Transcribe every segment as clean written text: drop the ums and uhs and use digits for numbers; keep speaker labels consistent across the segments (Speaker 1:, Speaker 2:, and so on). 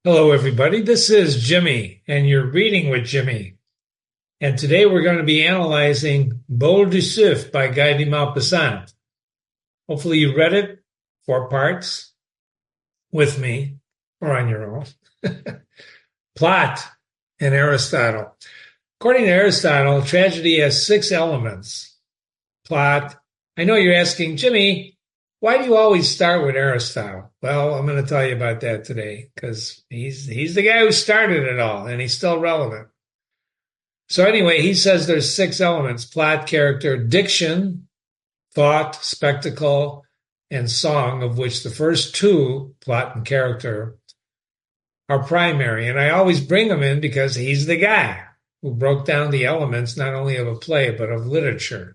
Speaker 1: Hello, everybody. This is Jimmy, and you're reading with Jimmy. And today we're going to be analyzing Boule de Suif by Guy de Maupassant. Hopefully you read it, 4 parts, with me or on your own. Plot and Aristotle. According to Aristotle, tragedy has 6 elements. Plot. I know you're asking, Jimmy, why do you always start with Aristotle? Well, I'm going to tell you about that today because he's the guy who started it all, and he's still relevant. So anyway, he says there's 6 elements: plot, character, diction, thought, spectacle, and song, of which the first 2, plot and character, are primary. And I always bring him in because he's the guy who broke down the elements not only of a play, but of literature.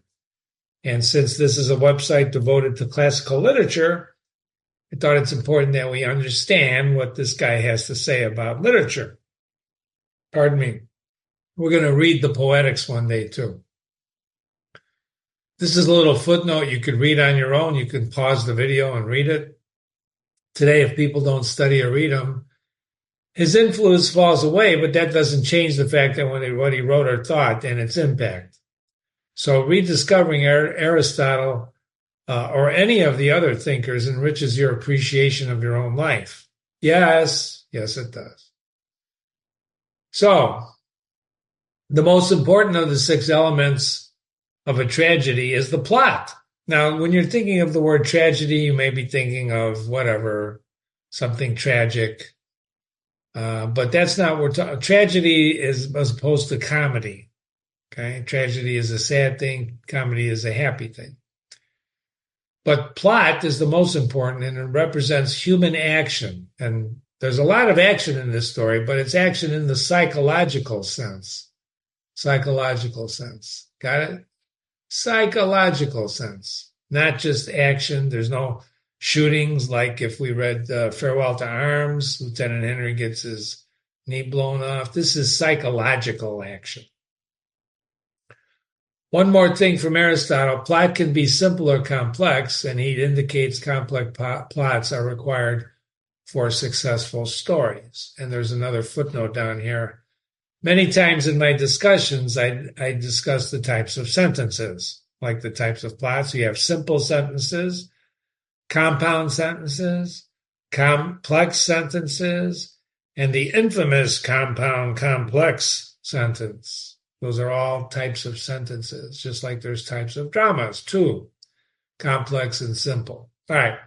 Speaker 1: And since this is a website devoted to classical literature, I thought it's important that we understand what this guy has to say about literature. Pardon me. We're going to read the Poetics one day, too. This is a little footnote you could read on your own. You can pause the video and read it. Today, if people don't study or read him, his influence falls away, but that doesn't change the fact that what he wrote or thought and its impact. So rediscovering Aristotle or any of the other thinkers enriches your appreciation of your own life. Yes, it does. So the most important of the 6 elements of a tragedy is the plot. Now, when you're thinking of the word tragedy, you may be thinking of whatever, something tragic. But that's not what we're talking. Tragedy is as opposed to comedy. Okay, tragedy is a sad thing. Comedy is a happy thing. But plot is the most important, and it represents human action. And there's a lot of action in this story, but it's action in the psychological sense. Psychological sense. Got it? Psychological sense. Not just action. There's no shootings like if we read Farewell to Arms, Lieutenant Henry gets his knee blown off. This is psychological action. One more thing from Aristotle, plot can be simple or complex, and he indicates complex plots are required for successful stories. And there's another footnote down here. Many times in my discussions, I discuss the types of sentences, like the types of plots. You have simple sentences, compound sentences, complex sentences, and the infamous compound complex sentence. Those are all types of sentences, just like there's types of dramas, too, complex and simple. All right.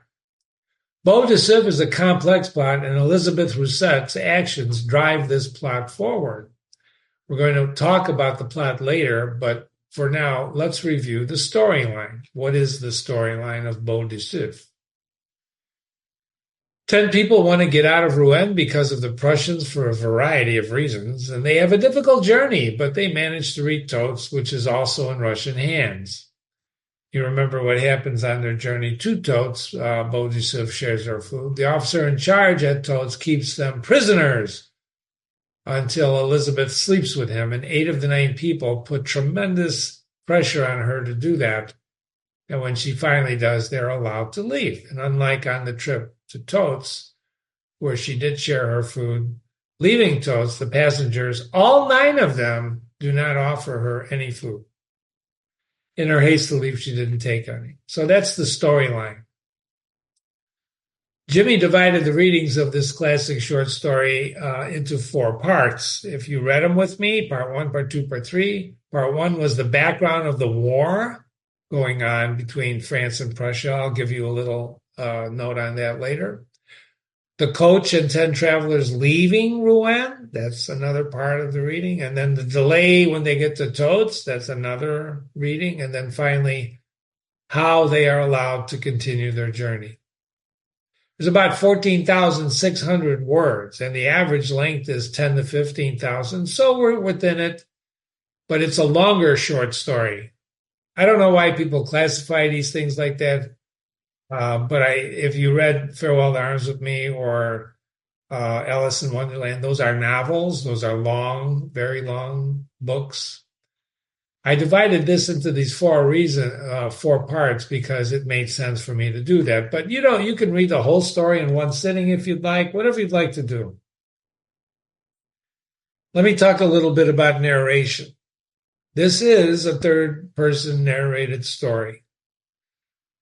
Speaker 1: Boule de Suif is a complex plot, and Elisabeth Rousset's actions drive this plot forward. We're going to talk about the plot later, but for now, let's review the storyline. What is the storyline of Boule de Suif? 10 people want to get out of Rouen because of the Prussians for a variety of reasons, and they have a difficult journey, but they manage to reach Tots, which is also in Russian hands. You remember what happens on their journey to Tots. Boule de Suif shares their food. The officer in charge at Tots keeps them prisoners until Elizabeth sleeps with him, and 8 of the 9 people put tremendous pressure on her to do that. And when she finally does, they're allowed to leave. And unlike on the trip to Tots, where she did share her food, leaving Tots, the passengers, all 9 of them, do not offer her any food. In her haste to leave, she didn't take any. So that's the storyline. Jimmy divided the readings of this classic short story into 4 parts. If you read them with me, part 1, part 2, part 3. Part 1 was the background of the war going on between France and Prussia. I'll give you a little note on that later. The coach and 10 travelers leaving Rouen, that's another part of the reading. And then the delay when they get to Tots, that's another reading. And then finally, how they are allowed to continue their journey. There's about 14,600 words, and the average length is 10 to 15,000. So we're within it, but it's a longer short story. I don't know why people classify these things like that. But if you read Farewell to Arms with me or Alice in Wonderland, those are novels. Those are long, very long books. I divided this into these 4 parts because it made sense for me to do that. But, you can read the whole story in one sitting if you'd like, whatever you'd like to do. Let me talk a little bit about narration. This is a third-person narrated story.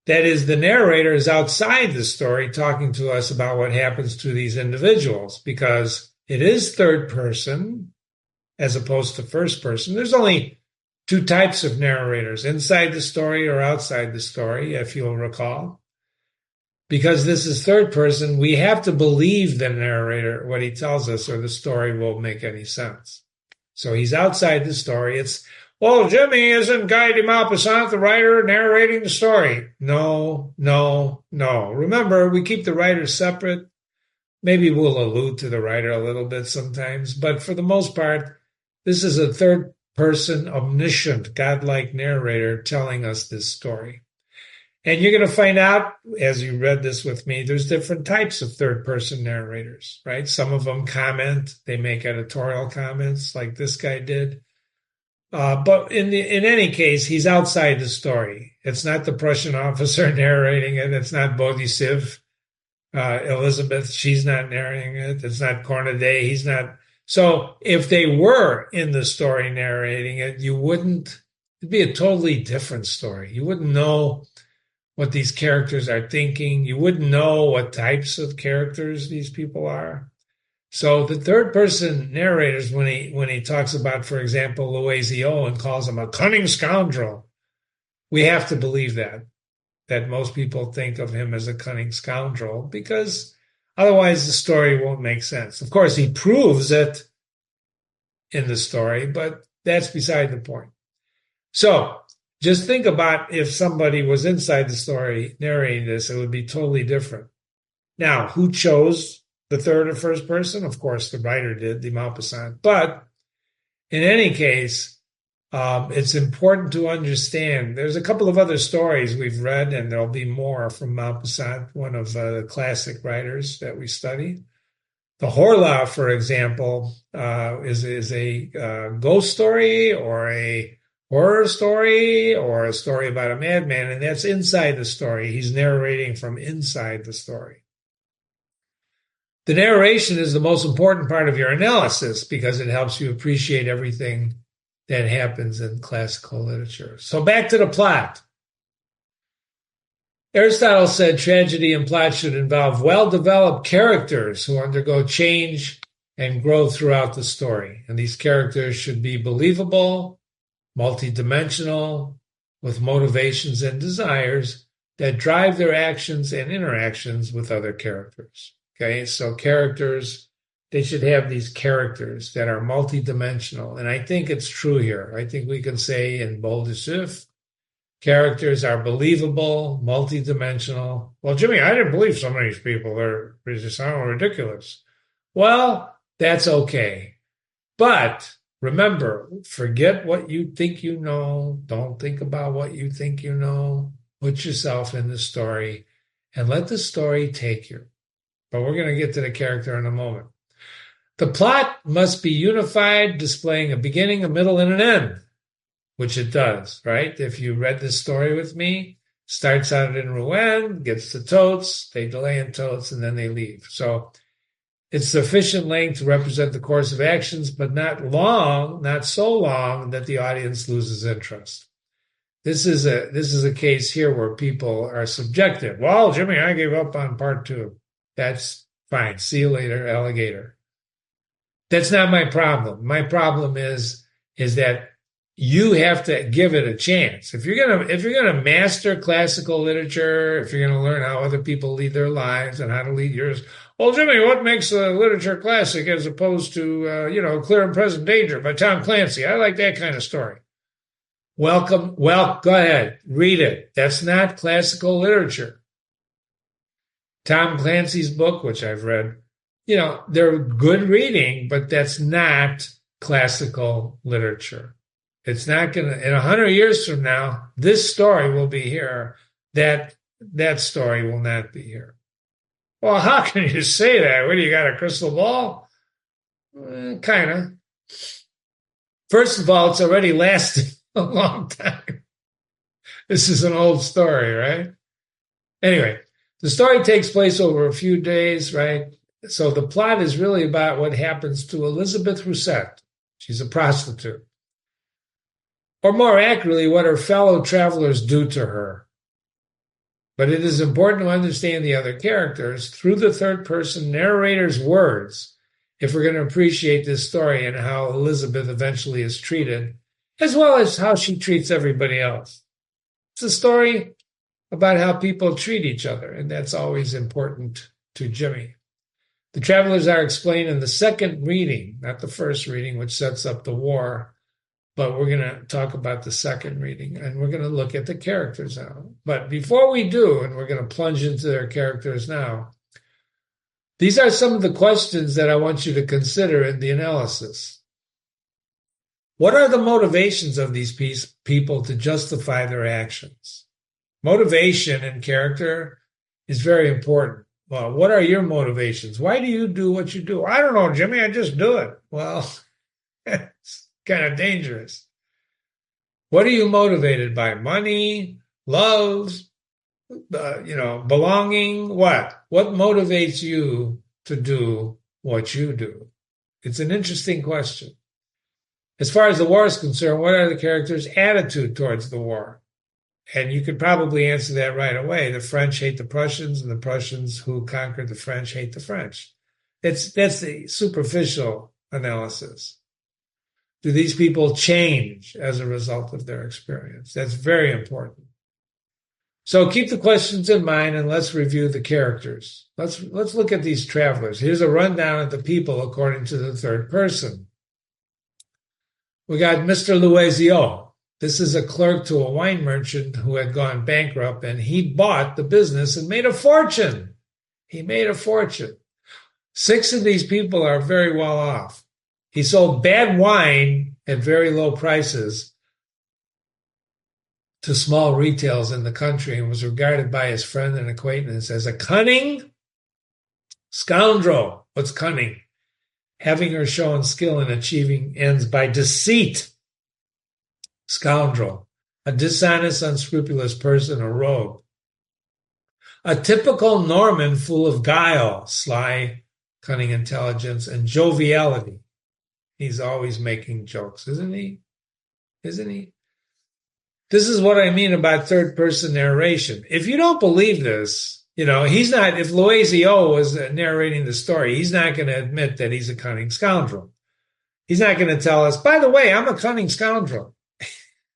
Speaker 1: That is, the narrator is outside the story talking to us about what happens to these individuals because it is third person as opposed to first person. There's only two types of narrators, inside the story or outside the story, if you'll recall. Because this is third person, we have to believe the narrator, what he tells us, or the story won't make any sense. So he's outside the story. It's, well, Jimmy, isn't Guy de Maupassant the writer narrating the story? No. Remember, we keep the writers separate. Maybe we'll allude to the writer a little bit sometimes, but for the most part, this is a third-person, omniscient, godlike narrator telling us this story. And you're going to find out, as you read this with me, there's different types of third-person narrators, right? Some of them comment, they make editorial comments like this guy did. But in any case, he's outside the story. It's not the Prussian officer narrating it. It's not Boule de Suif, Elizabeth. She's not narrating it. It's not Cornaday. He's not. So if they were in the story narrating it, it'd be a totally different story. You wouldn't know what these characters are thinking. You wouldn't know what types of characters these people are. So the third person narrators, when he talks about, for example, Loisio and calls him a cunning scoundrel, we have to believe that most people think of him as a cunning scoundrel because otherwise the story won't make sense. Of course, he proves it in the story, but that's beside the point. So just think about if somebody was inside the story narrating this, it would be totally different. Now, who chose the third or first person? Of course, the writer did, de Maupassant. But in any case, it's important to understand. There's a couple of other stories we've read, and there'll be more from Maupassant, one of the classic writers that we study. The Horla, for example, is a ghost story or a horror story or a story about a madman, and that's inside the story. He's narrating from inside the story. The narration is the most important part of your analysis because it helps you appreciate everything that happens in classical literature. So back to the plot. Aristotle said tragedy and plot should involve well-developed characters who undergo change and grow throughout the story. And these characters should be believable, multidimensional, with motivations and desires that drive their actions and interactions with other characters. Okay, so characters, they should have these characters that are multidimensional. And I think it's true here. I think we can say in Boule de Suif, characters are believable, multidimensional. Well, Jimmy, I didn't believe some of these people. They just sound ridiculous. Well, that's okay. But remember, forget what you think you know. Don't think about what you think you know. Put yourself in the story and let the story take you. But we're going to get to the character in a moment. The plot must be unified, displaying a beginning, a middle, and an end, which it does, right? If you read this story with me, starts out in Rouen, gets to Totes, they delay in Totes, and then they leave. So it's sufficient length to represent the course of actions, but not long, not so long that the audience loses interest. This is a case here where people are subjective. Well, Jimmy, I gave up on part 2. That's fine. See you later, alligator. That's not my problem. My problem is that you have to give it a chance. If you're gonna master classical literature, if you're gonna learn how other people lead their lives and how to lead yours, well, Jimmy, what makes a literature classic as opposed to Clear and Present Danger by Tom Clancy? I like that kind of story. Welcome. Well, go ahead, read it. That's not classical literature. Tom Clancy's book, which I've read, they're good reading, but that's not classical literature. It's not going to, in 100 years from now, this story will be here. That story will not be here. Well, how can you say that? What, do you got a crystal ball? Kind of. First of all, it's already lasted a long time. This is an old story, right? Anyway, the story takes place over a few days, right? So the plot is really about what happens to Elizabeth Rousset. She's a prostitute. Or more accurately, what her fellow travelers do to her. But it is important to understand the other characters through the third-person narrator's words if we're going to appreciate this story and how Elizabeth eventually is treated, as well as how she treats everybody else. It's a story about how people treat each other, and that's always important to Jimmy. The travelers are explained in the second reading, not the first reading, which sets up the war, but we're going to talk about the second reading, and we're going to look at the characters now. But before we do, and we're going to plunge into their characters now, these are some of the questions that I want you to consider in the analysis. What are the motivations of these people to justify their actions? Motivation in character is very important. Well, what are your motivations? Why do you do what you do? I don't know, Jimmy, I just do it. Well, it's kind of dangerous. What are you motivated by? Money, love, belonging? What motivates you to do what you do? It's an interesting question. As far as the war is concerned, what are the characters' attitude towards the war? And you could probably answer that right away. The French hate the Prussians, and the Prussians who conquered the French hate the French. That's the superficial analysis. Do these people change as a result of their experience? That's very important. So keep the questions in mind and let's review the characters. Let's look at these travelers. Here's a rundown of the people according to the third person. We got Mr. Loisio. This is a clerk to a wine merchant who had gone bankrupt, and he bought the business and made a fortune. He made a fortune. 6 of these people are very well off. He sold bad wine at very low prices to small retailers in the country and was regarded by his friend and acquaintance as a cunning scoundrel. What's cunning? Having or shown skill in achieving ends by deceit. Scoundrel, a dishonest, unscrupulous person, a rogue. A typical Norman full of guile, sly, cunning intelligence, and joviality. He's always making jokes, isn't he? Isn't he? This is what I mean about third-person narration. If you don't believe this, he's not, if Loisio was narrating the story, he's not going to admit that he's a cunning scoundrel. He's not going to tell us, by the way, I'm a cunning scoundrel.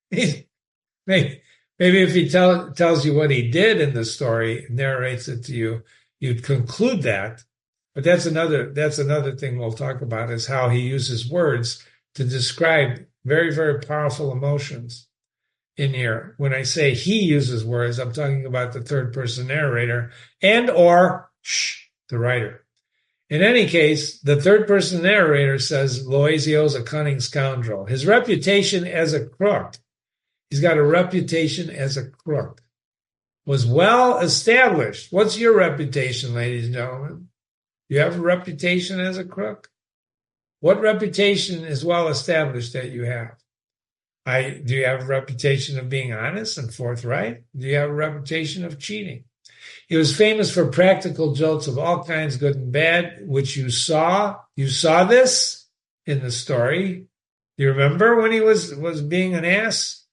Speaker 1: Maybe if he tells you what he did in the story, narrates it to you, you'd conclude that. But that's another thing we'll talk about, is how he uses words to describe very, very powerful emotions in here. When I say he uses words, I'm talking about the third person narrator and or the writer. In any case, the third person narrator says Loisio's a cunning scoundrel. His reputation as a crook, he's got a reputation as a crook, was well established. What's your reputation, ladies and gentlemen? You have a reputation as a crook? What reputation is well established that you have? Do you have a reputation of being honest and forthright? Do you have a reputation of cheating? He was famous for practical jokes of all kinds, good and bad, which you saw. You saw this in the story. Do you remember when he was being an ass?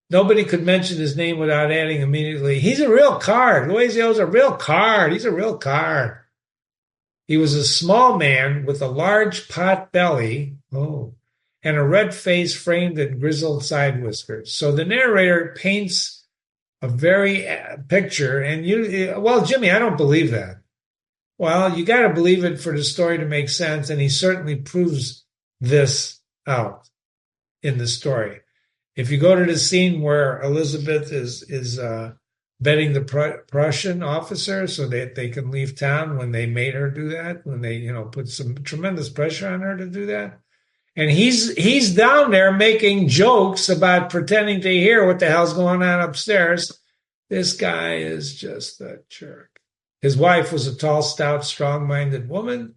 Speaker 1: Nobody could mention his name without adding immediately, he's a real card. Loisio's a real card. He's a real card. He was a small man with a large pot belly, and a red face framed in grizzled side whiskers. So the narrator paints a very picture, and Jimmy, I don't believe that. Well, you got to believe it for the story to make sense, and he certainly proves this out in the story. If you go to the scene where Elizabeth is betting the Prussian officer so that they can leave town, when they made her do that, when they put some tremendous pressure on her to do that, and he's down there making jokes about pretending to hear what the hell's going on upstairs. This guy is just a jerk. His wife was a tall, stout, strong-minded woman,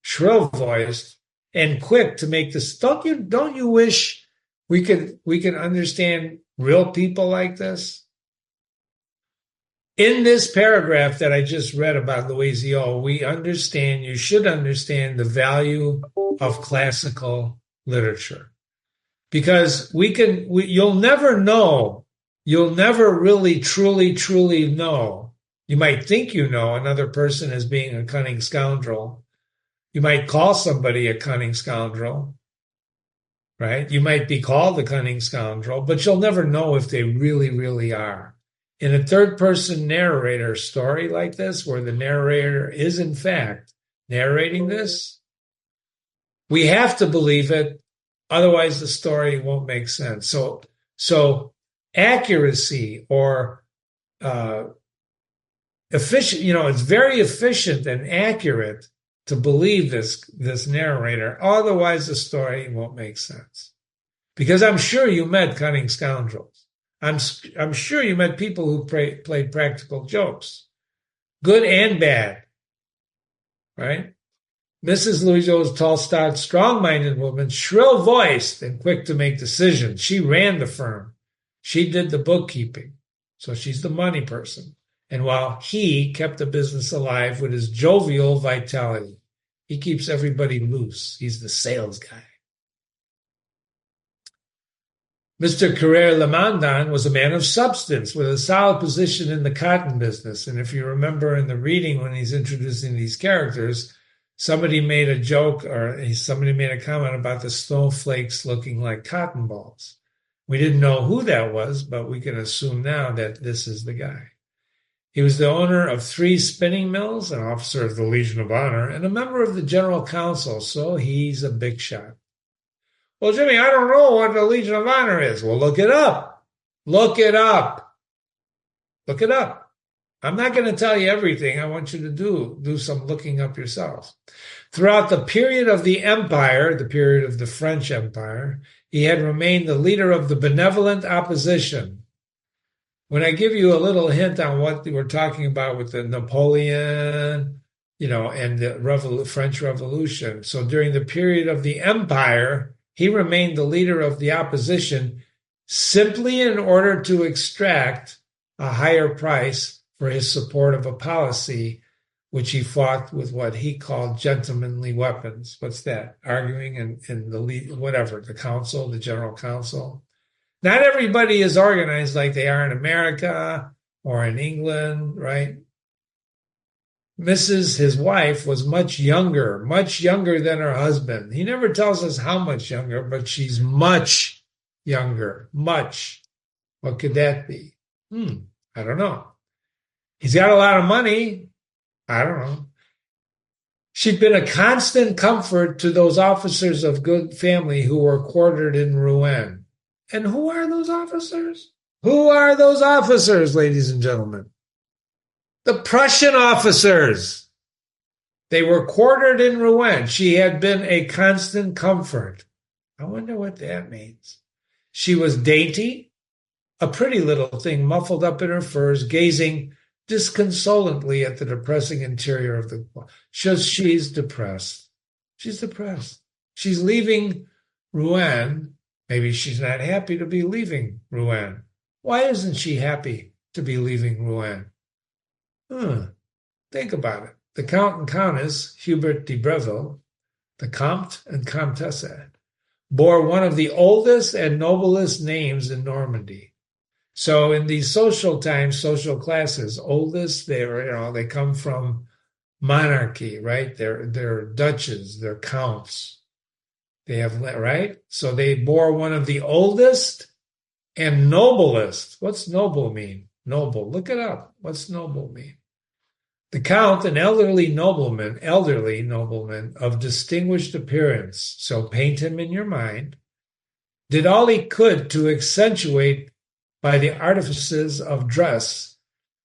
Speaker 1: shrill-voiced, and quick to make this. Don't you wish we could understand real people like this? In this paragraph that I just read about Louisiana, you should understand the value of classical literature. Because you'll never know, you'll never really, truly know. You might think you know another person as being a cunning scoundrel. You might call somebody a cunning scoundrel, right? You might be called a cunning scoundrel, but you'll never know if they really are. In a third-person narrator story like this, where the narrator is in fact narrating this, we have to believe it. Otherwise, the story won't make sense. So accuracy or efficient, it's very efficient and accurate to believe this narrator. Otherwise, the story won't make sense. Because I'm sure you met cunning scoundrels. I'm sure you met people who played practical jokes, good and bad, right? Mrs. Louisa was a tall, stout, strong-minded woman, shrill-voiced and quick to make decisions. She ran the firm. She did the bookkeeping. So she's the money person. And while he kept the business alive with his jovial vitality, he keeps everybody loose. He's the sales guy. Mr. Carrere Lamondon was a man of substance with a solid position in the cotton business. And if you remember in the reading when he's introducing these characters, somebody made a joke or somebody made a comment about the snowflakes looking like cotton balls. We didn't know who that was, but we can assume now that this is the guy. He was the owner of 3 spinning mills, an officer of the Legion of Honor, and a member of the General Council, so he's a big shot. Well, Jimmy, I don't know what the Legion of Honor is. Well, look it up. Look it up. Look it up. I'm not going to tell you everything. I want you to do some looking up yourselves. Throughout the period of the Empire, the period of the French Empire, he had remained the leader of the benevolent opposition. When I give you a little hint on what we're talking about with the Napoleon, and the French Revolution. So during the period of the Empire, he remained the leader of the opposition simply in order to extract a higher price for his support of a policy which he fought with what he called gentlemanly weapons. What's that? Arguing in the lead, whatever, the council, the general council. Not everybody is organized like they are in America or in England, right? his wife, was much younger than her husband. He never tells us how much younger, but she's much younger, much. What could that be? I don't know. He's got a lot of money. I don't know. She'd been a constant comfort to those officers of good family who were quartered in Rouen. And who are those officers? Who are those officers, ladies and gentlemen? The Prussian officers. They were quartered in Rouen. She had been a constant comfort. I wonder what that means. She was dainty, a pretty little thing muffled up in her furs, gazing disconsolately at the depressing interior of the... She's depressed. She's depressed. She's leaving Rouen. Maybe she's not happy to be leaving Rouen. Why isn't she happy to be leaving Rouen? Think about it. The Count and Countess, Hubert de Breville, the Comte and Comtesse, bore one of the oldest and noblest names in Normandy. So in these social times, social classes, oldest, they come from monarchy, right? They're duches, they're counts. They have, right? So they bore one of the oldest and noblest. What's noble mean? Noble. Look it up. What's noble mean? The Count, an elderly nobleman of distinguished appearance, so paint him in your mind, did all he could to accentuate by the artifices of dress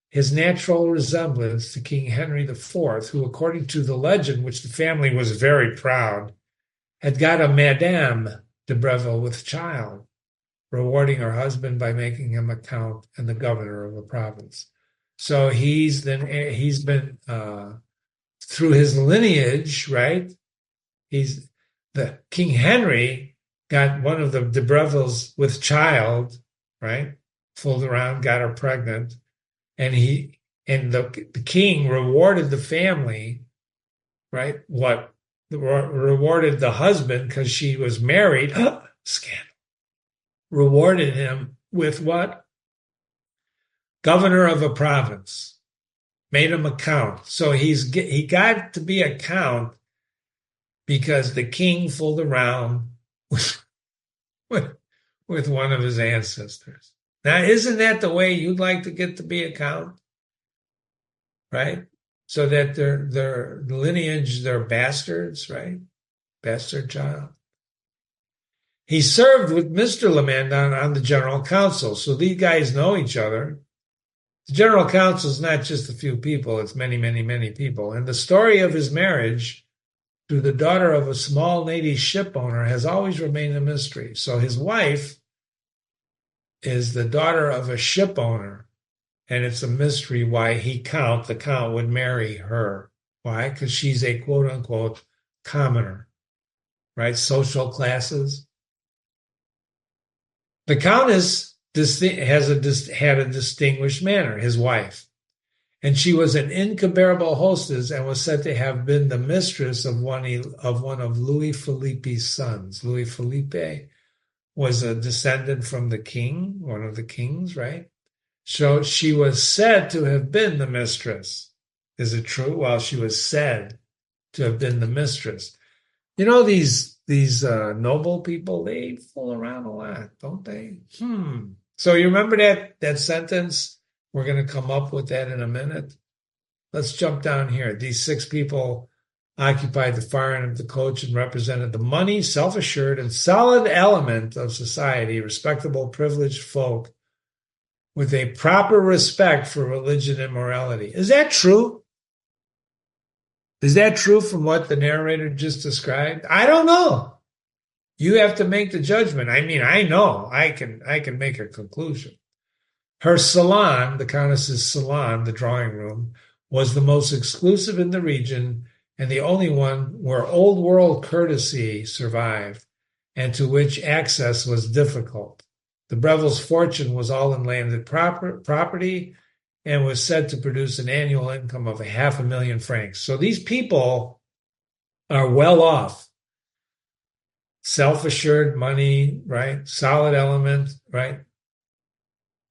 Speaker 1: his natural resemblance to King Henry IV, who, according to the legend, which the family was very proud, had got a Madame de Breville with child, rewarding her husband by making him a count and the governor of a province. So he's been through his lineage, right? The King Henry got one of the de Brevilles with child, right? Fooled around, got her pregnant, and he And the king rewarded the family, right? Rewarded the husband because she was married. Scandal. Rewarded him with what? Governor of a province. Made him a count. So he got to be a count because the king fooled around with one of his ancestors. Now, isn't that the way you'd like to get to be a count? Right? So that their lineage, they're bastards, right? Bastard child. He served with Mr. Lamand on the General Council. So these guys know each other. The General Council is not just a few people, it's many, many, many people. And the story of his marriage to the daughter of a small native ship owner has always remained a mystery. So his wife is the daughter of a ship owner, and it's a mystery why the count would marry her. Why? Because she's a quote-unquote commoner, right? Social classes. The countess had a distinguished manner, his wife, and she was an incomparable hostess and was said to have been the mistress of one of Louis Philippe's sons. Louis Philippe was a descendant from the king, one of the kings, right? So she was said to have been the mistress. Is it true? Well, she was said to have been the mistress. You know, these noble people, they fool around a lot, don't they? So you remember that sentence? We're going to come up with that in a minute. Let's jump down here. These 6 people occupied the far end of the coach and represented the money, self-assured, and solid element of society, respectable, privileged folk with a proper respect for religion and morality. Is that true? Is that true from what the narrator just described? I don't know. You have to make the judgment. I mean, I know. I can make a conclusion. Her salon, the countess's salon, the drawing room, was the most exclusive in the region and the only one where old world courtesy survived and to which access was difficult. The Breville's fortune was all in landed property and was said to produce an annual income of 500,000 francs. So these people are well off. Self-assured, money, right? Solid element, right?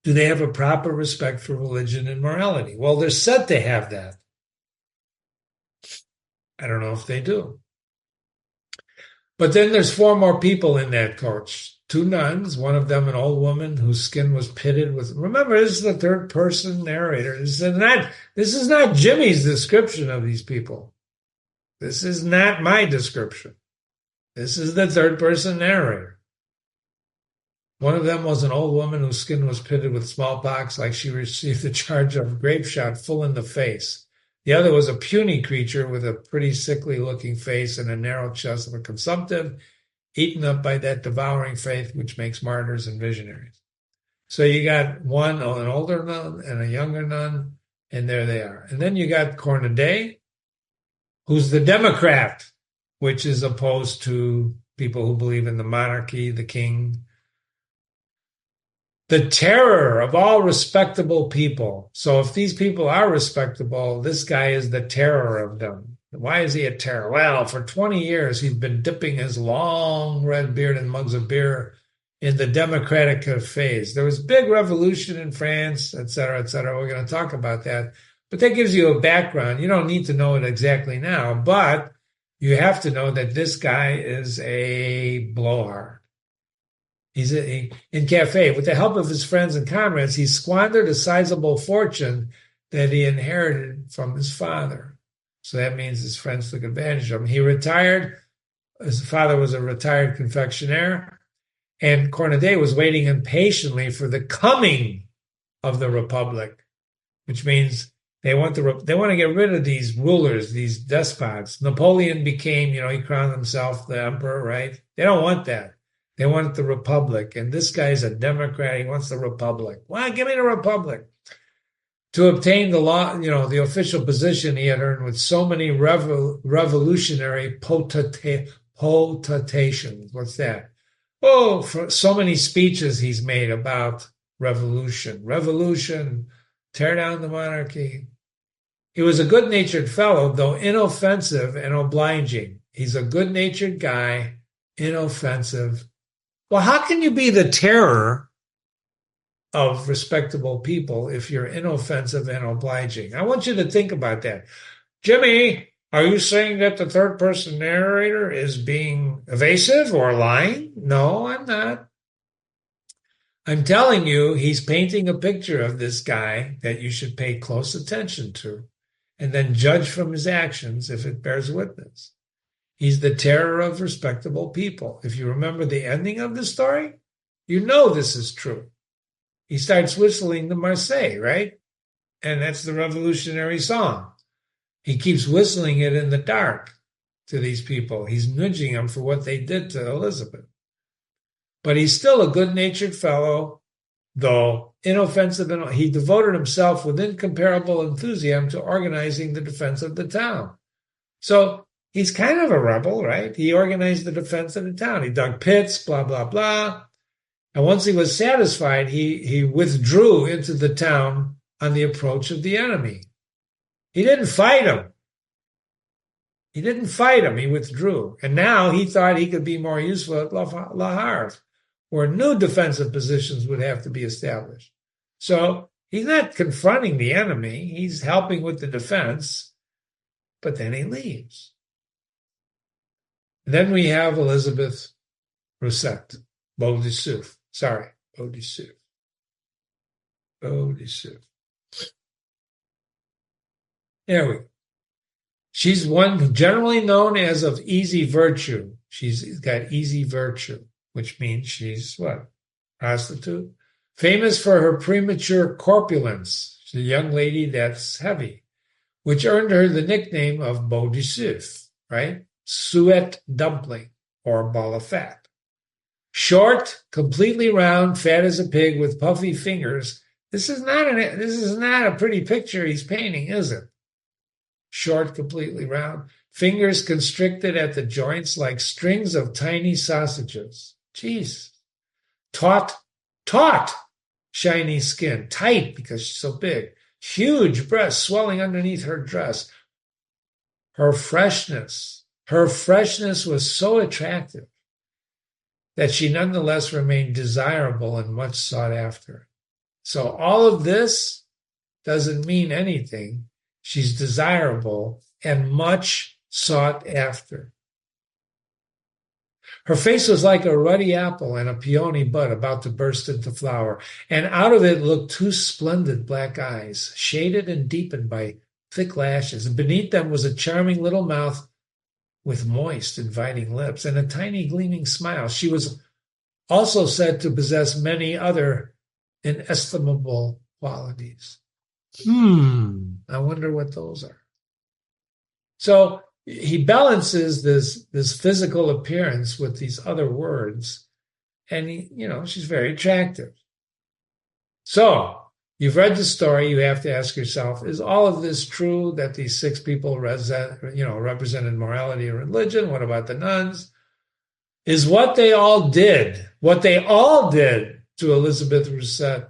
Speaker 1: Do they have a proper respect for religion and morality? Well, they're said to have that. I don't know if they do. But then there's 4 more people in that coach. 2 nuns, one of them an old woman whose skin was pitted with... Remember, this is the third-person narrator. This is not Jimmy's description of these people. This is not my description. This is the third-person narrator. One of them was an old woman whose skin was pitted with smallpox, like she received the charge of grape shot full in the face. The other was a puny creature with a pretty sickly-looking face and a narrow chest of a consumptive, eaten up by that devouring faith which makes martyrs and visionaries. So you got an older nun and a younger nun, and there they are. And then you got Cornaday, who's the Democrat, which is opposed to people who believe in the monarchy, the king. The terror of all respectable people. So if these people are respectable, this guy is the terror of them. Why is he a terror? Well, for 20 years, he's been dipping his long red beard in mugs of beer in the democratic cafes. There was a big revolution in France, et cetera, et cetera. We're going to talk about that. But that gives you a background. You don't need to know it exactly now, but you have to know that this guy is a blowhard. In cafe. With the help of his friends and comrades, he squandered a sizable fortune that he inherited from his father. So that means his friends took advantage of him. He retired. His father was a retired confectioner, and Cornaday was waiting impatiently for the coming of the Republic, which means they want to get rid of these rulers, these despots. Napoleon became, he crowned himself the emperor, right? They don't want that. They want the Republic. And this guy's a Democrat. He wants the Republic. Well, give me the Republic. To obtain the law, the official position he had earned with so many revolutionary potentations. What's that? Oh, for so many speeches he's made about revolution. Revolution, Tear down the monarchy. He was a good-natured fellow, though inoffensive and obliging. He's a good-natured guy, inoffensive. Well, how can you be the terror of respectable people if you're inoffensive and obliging? I want you to think about that. Jimmy, are you saying that the third-person narrator is being evasive or lying? No, I'm not. I'm telling you, he's painting a picture of this guy that you should pay close attention to and then judge from his actions if it bears witness. He's the terror of respectable people. If you remember the ending of the story, you know this is true. He starts whistling the Marseillaise, right? And that's the revolutionary song. He keeps whistling it in the dark to these people. He's nudging them for what they did to Elizabeth. But he's still a good-natured fellow, though inoffensive. And he devoted himself with incomparable enthusiasm to organizing the defense of the town. So he's kind of a rebel, right? He organized the defense of the town. He dug pits, blah, blah, blah. And once he was satisfied, he withdrew into the town on the approach of the enemy. He didn't fight him. He withdrew. And now he thought he could be more useful at La Havre, where new defensive positions would have to be established. So he's not confronting the enemy. He's helping with the defense, but then he leaves. And then we have Elizabeth Rousset, Boule de Suif. Boule de Suif. Boule de Suif. There we go. She's one generally known as of easy virtue. She's got easy virtue, which means she's what? Prostitute. Famous for her premature corpulence. She's a young lady that's heavy, which earned her the nickname of Boule de Suif, right? Suet dumpling or ball of fat. Short, completely round, fat as a pig with puffy fingers. This is not a pretty picture he's painting, is it? Short, completely round, fingers constricted at the joints like strings of tiny sausages. Jeez. Taut, shiny skin, tight because she's so big. Huge breasts swelling underneath her dress. Her freshness was so attractive that she nonetheless remained desirable and much sought after. So all of this doesn't mean anything. She's desirable and much sought after. Her face was like a ruddy apple and a peony bud about to burst into flower, and out of it looked two splendid black eyes, shaded and deepened by thick lashes, and beneath them was a charming little mouth with moist, inviting lips, and a tiny gleaming smile. She was also said to possess many other inestimable qualities. I wonder what those are. So he balances this physical appearance with these other words, and she's very attractive. So you've read the story. You have to ask yourself: is all of this true? That these six people represented morality and religion? What about the nuns? Is what they all did to Elizabeth Rousset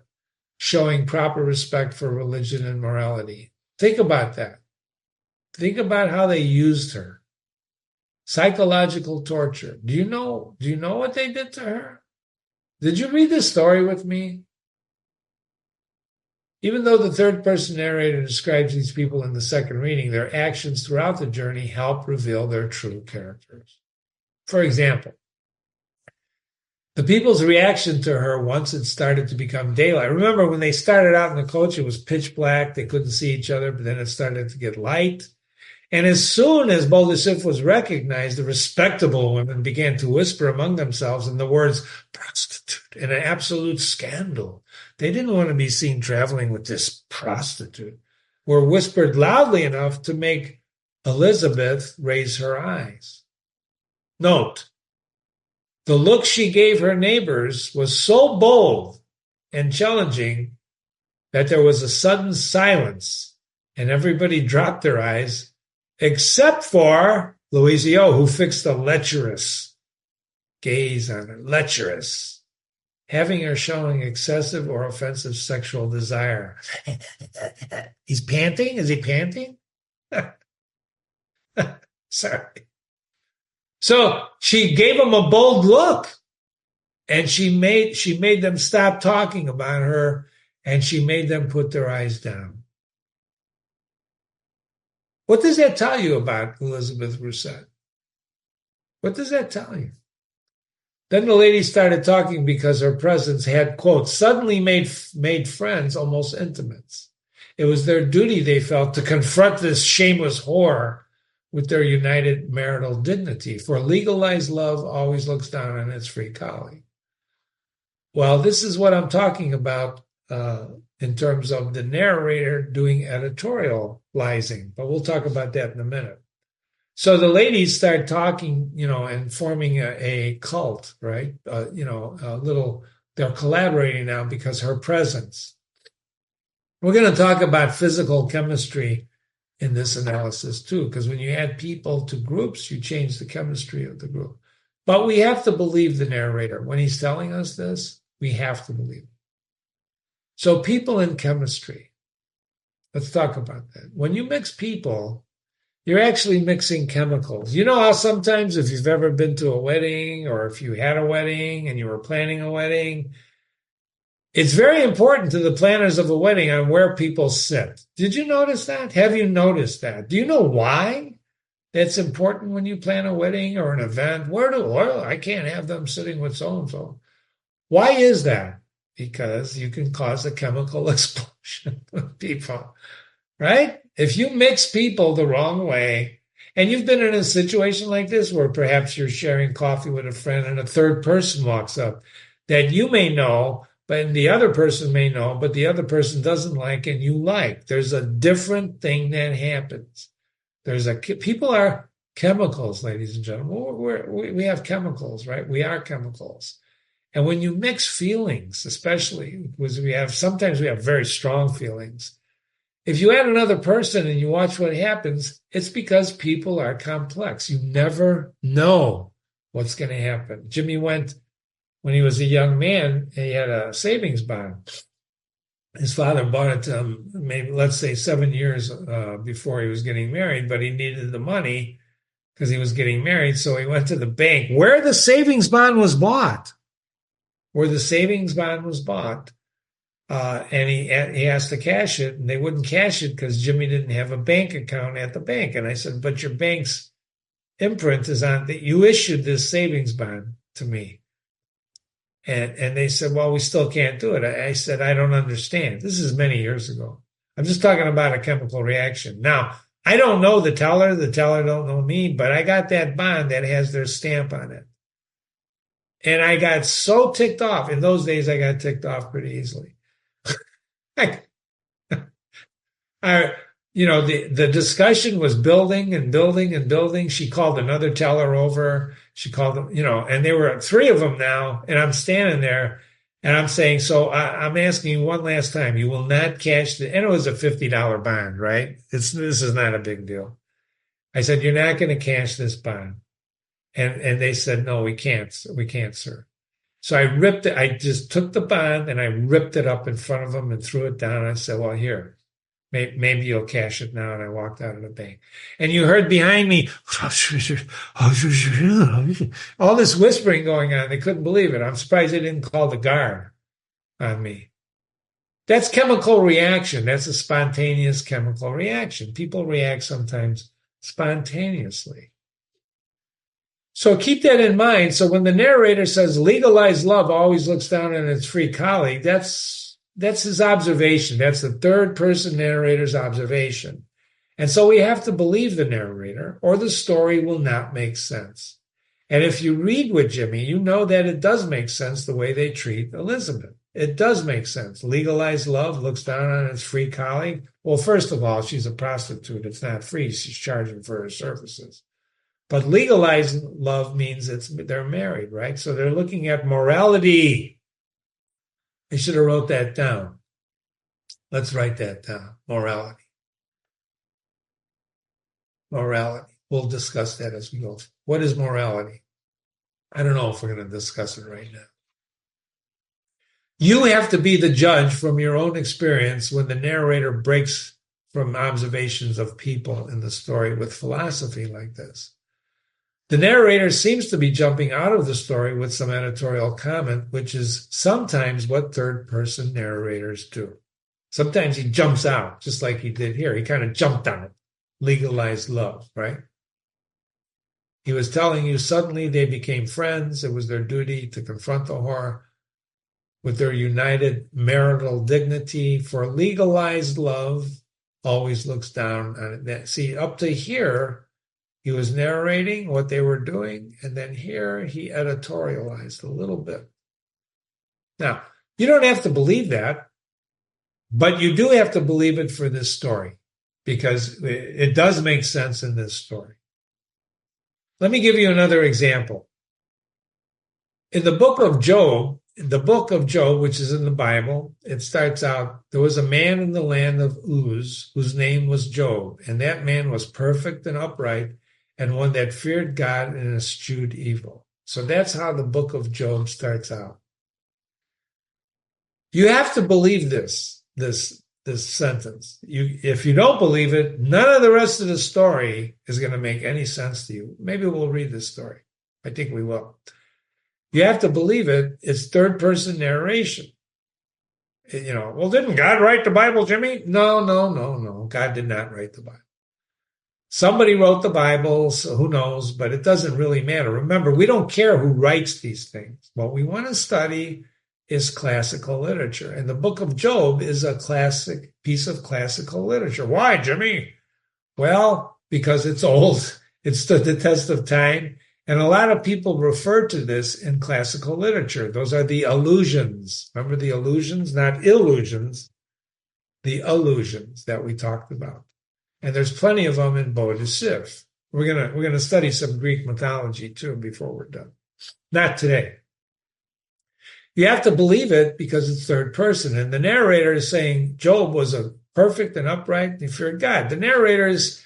Speaker 1: showing proper respect for religion and morality? Think about that. Think about how they used her. Psychological torture. Do you know what they did to her? Did you read this story with me? Even though the third person narrator describes these people in the second reading, their actions throughout the journey help reveal their true characters. For example, the people's reaction to her once it started to become daylight. Remember, when they started out in the coach, it was pitch black. They couldn't see each other, but then it started to get light. And as soon as Boule de Suif was recognized, the respectable women began to whisper among themselves in the words prostitute and an absolute scandal. They didn't want to be seen traveling with this prostitute, were whispered loudly enough to make Elizabeth raise her eyes. Note, the look she gave her neighbors was so bold and challenging that there was a sudden silence and everybody dropped their eyes except for Louisio, who fixed a lecherous gaze on her. Lecherous. having or showing excessive or offensive sexual desire. He's panting? Is he panting? Sorry. So she gave him a bold look, and she made them stop talking about her, and she made them put their eyes down. What does that tell you about Elizabeth Rousset? What does that tell you? Then the lady started talking because her presence had, quote, suddenly made friends almost intimates. It was their duty, they felt, to confront this shameless whore with their united marital dignity, for legalized love always looks down on its free colleague. Well, this is what I'm talking about in terms of the narrator doing editorializing, but we'll talk about that in a minute. So the ladies start talking, and forming a cult, right? They're collaborating now because her presence. We're going to talk about physical chemistry in this analysis too, because when you add people to groups, you change the chemistry of the group. But we have to believe the narrator. When he's telling us this, we have to believe it. So people in chemistry, let's talk about that. When you mix people, you're actually mixing chemicals. You know how sometimes if you've ever been to a wedding or if you had a wedding and you were planning a wedding, it's very important to the planners of a wedding on where people sit. Did you notice that? Have you noticed that? Do you know why that's important when you plan a wedding or an event? I can't have them sitting with so-and-so. Why is that? Because you can cause a chemical explosion with people, right? If you mix people the wrong way, and you've been in a situation like this where perhaps you're sharing coffee with a friend and a third person walks up that you may know, but the other person may know, but the other person doesn't like and you like. There's a different thing that happens. People are chemicals, ladies and gentlemen. We have chemicals, right? We are chemicals. And when you mix feelings, especially because sometimes we have very strong feelings. If you add another person and you watch what happens, it's because people are complex. You never know what's going to happen. Jimmy went, when he was a young man, he had a savings bond. His father bought it to him, maybe, let's say 7 years before he was getting married, but he needed the money because he was getting married. So he went to the bank where the savings bond was bought. And he asked to cash it, and they wouldn't cash it because Jimmy didn't have a bank account at the bank. And I said, but your bank's imprint is on that you issued this savings bond to me. And they said, well, we still can't do it. I said, I don't understand. This is many years ago. I'm just talking about a chemical reaction. Now, I don't know the teller don't know me, but I got that bond that has their stamp on it. And I got so ticked off. In those days, I got ticked off pretty easily. The discussion was building and building and building. She called another teller over. She called them, and there were 3 of them now. And I'm standing there and I'm saying, so I'm asking you one last time, you will not cash and it was a $50 bond, right? This is not a big deal. I said, you're not going to cash this bond. And they said, no, we can't, sir. So I ripped it. I just took the bond and I ripped it up in front of them and threw it down. I said, well, here, maybe you'll cash it now. And I walked out of the bank. And you heard behind me, all this whispering going on. They couldn't believe it. I'm surprised they didn't call the guard on me. That's chemical reaction. That's a spontaneous chemical reaction. People react sometimes spontaneously. So keep that in mind. So when the narrator says legalized love always looks down on its free colleague, that's his observation. That's the third person narrator's observation. And so we have to believe the narrator or the story will not make sense. And if you read with Jimmy, you know that it does make sense the way they treat Elizabeth. It does make sense. Legalized love looks down on its free colleague. Well, first of all, she's a prostitute. It's not free. She's charging for her services. But legalized love means they're married, right? So they're looking at morality. I should have wrote that down. Let's write that down. Morality. Morality. We'll discuss that as we go. What is morality? I don't know if we're going to discuss it right now. You have to be the judge from your own experience when the narrator breaks from observations of people in the story with philosophy like this. The narrator seems to be jumping out of the story with some editorial comment, which is sometimes what third-person narrators do. Sometimes he jumps out, just like he did here. He kind of jumped on it. Legalized love, right? He was telling you suddenly they became friends. It was their duty to confront the whore with their united marital dignity, for legalized love always looks down on it. See, up to here, he was narrating what they were doing, and then here he editorialized a little bit. Now, you don't have to believe that, but you do have to believe it for this story, because it does make sense in this story. Let me give you another example. In the book of Job, which is in the Bible, it starts out, there was a man in the land of Uz whose name was Job, and that man was perfect and upright, and one that feared God and eschewed evil. So that's how the book of Job starts out. You have to believe this sentence. If you don't believe it, none of the rest of the story is going to make any sense to you. Maybe we'll read this story. I think we will. You have to believe it. It's third-person narration. Well, didn't God write the Bible, Jimmy? No. God did not write the Bible. Somebody wrote the Bible, so who knows, but it doesn't really matter. Remember, we don't care who writes these things. What we want to study is classical literature. And the book of Job is a classic piece of classical literature. Why, Jimmy? Well, because it's old. It stood the test of time. And a lot of people refer to this in classical literature. Those are the allusions. Remember the allusions, not illusions, the allusions that we talked about. And there's plenty of them in Boule de Suif. We're gonna study some Greek mythology too before we're done. Not today. You have to believe it because it's third person. And the narrator is saying Job was a perfect and upright and he feared God. The narrator is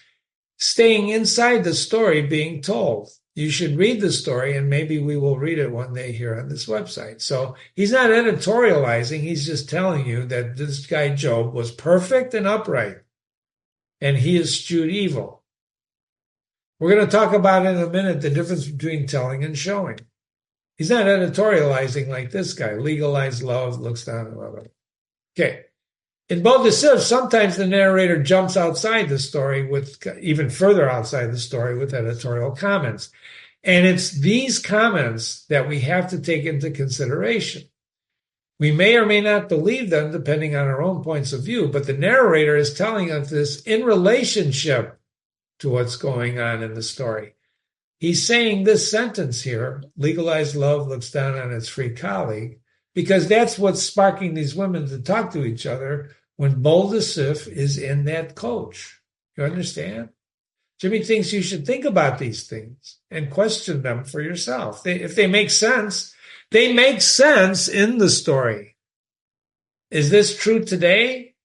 Speaker 1: staying inside the story being told. You should read the story, and maybe we will read it one day here on this website. So he's not editorializing. He's just telling you that this guy Job was perfect and upright, and he eschewed evil. We're going to talk about in a minute the difference between telling and showing. He's not editorializing like this guy. Legalized love, looks down on love. Okay. In Boule de Suif, sometimes the narrator jumps outside the story with even further outside the story with editorial comments. And it's these comments that we have to take into consideration. We may or may not believe them depending on our own points of view, but the narrator is telling us this in relationship to what's going on in the story. He's saying this sentence here, legalized love looks down on its free colleague, because that's what's sparking these women to talk to each other when Boule de Suif is in that coach. You understand? Jimmy thinks you should think about these things and question them for yourself. If they make sense, they make sense in the story. Is this true today,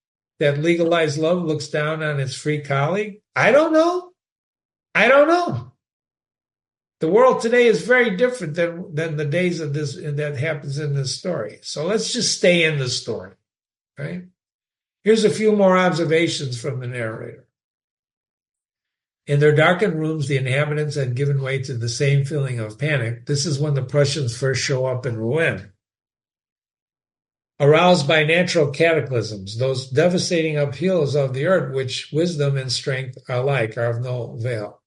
Speaker 1: that legalized love looks down on its free colleague? I don't know. The world today is very different than the days of this that happens in this story. So let's just stay in the story, right? Here's a few more observations from the narrator. In their darkened rooms, the inhabitants had given way to the same feeling of panic. This is when the Prussians first show up in Rouen. Aroused by natural cataclysms, those devastating upheavals of the earth, which wisdom and strength alike are of no avail.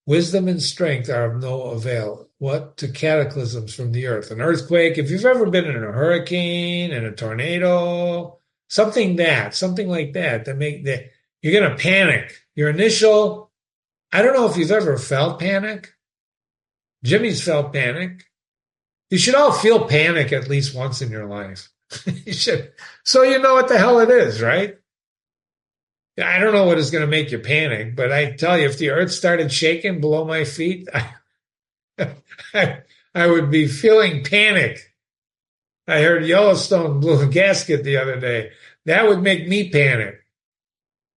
Speaker 1: Wisdom and strength are of no avail. What? To cataclysms from the earth. An earthquake, if you've ever been in a hurricane and a tornado, something like that you're going to panic. Your initial, I don't know if you've ever felt panic. Jimmy's felt panic. You should all feel panic at least once in your life. You should, so you know what the hell it is, right? I don't know what is going to make you panic, but I tell you, if the earth started shaking below my feet, I would be feeling panic. I heard Yellowstone blew a gasket the other day. That would make me panic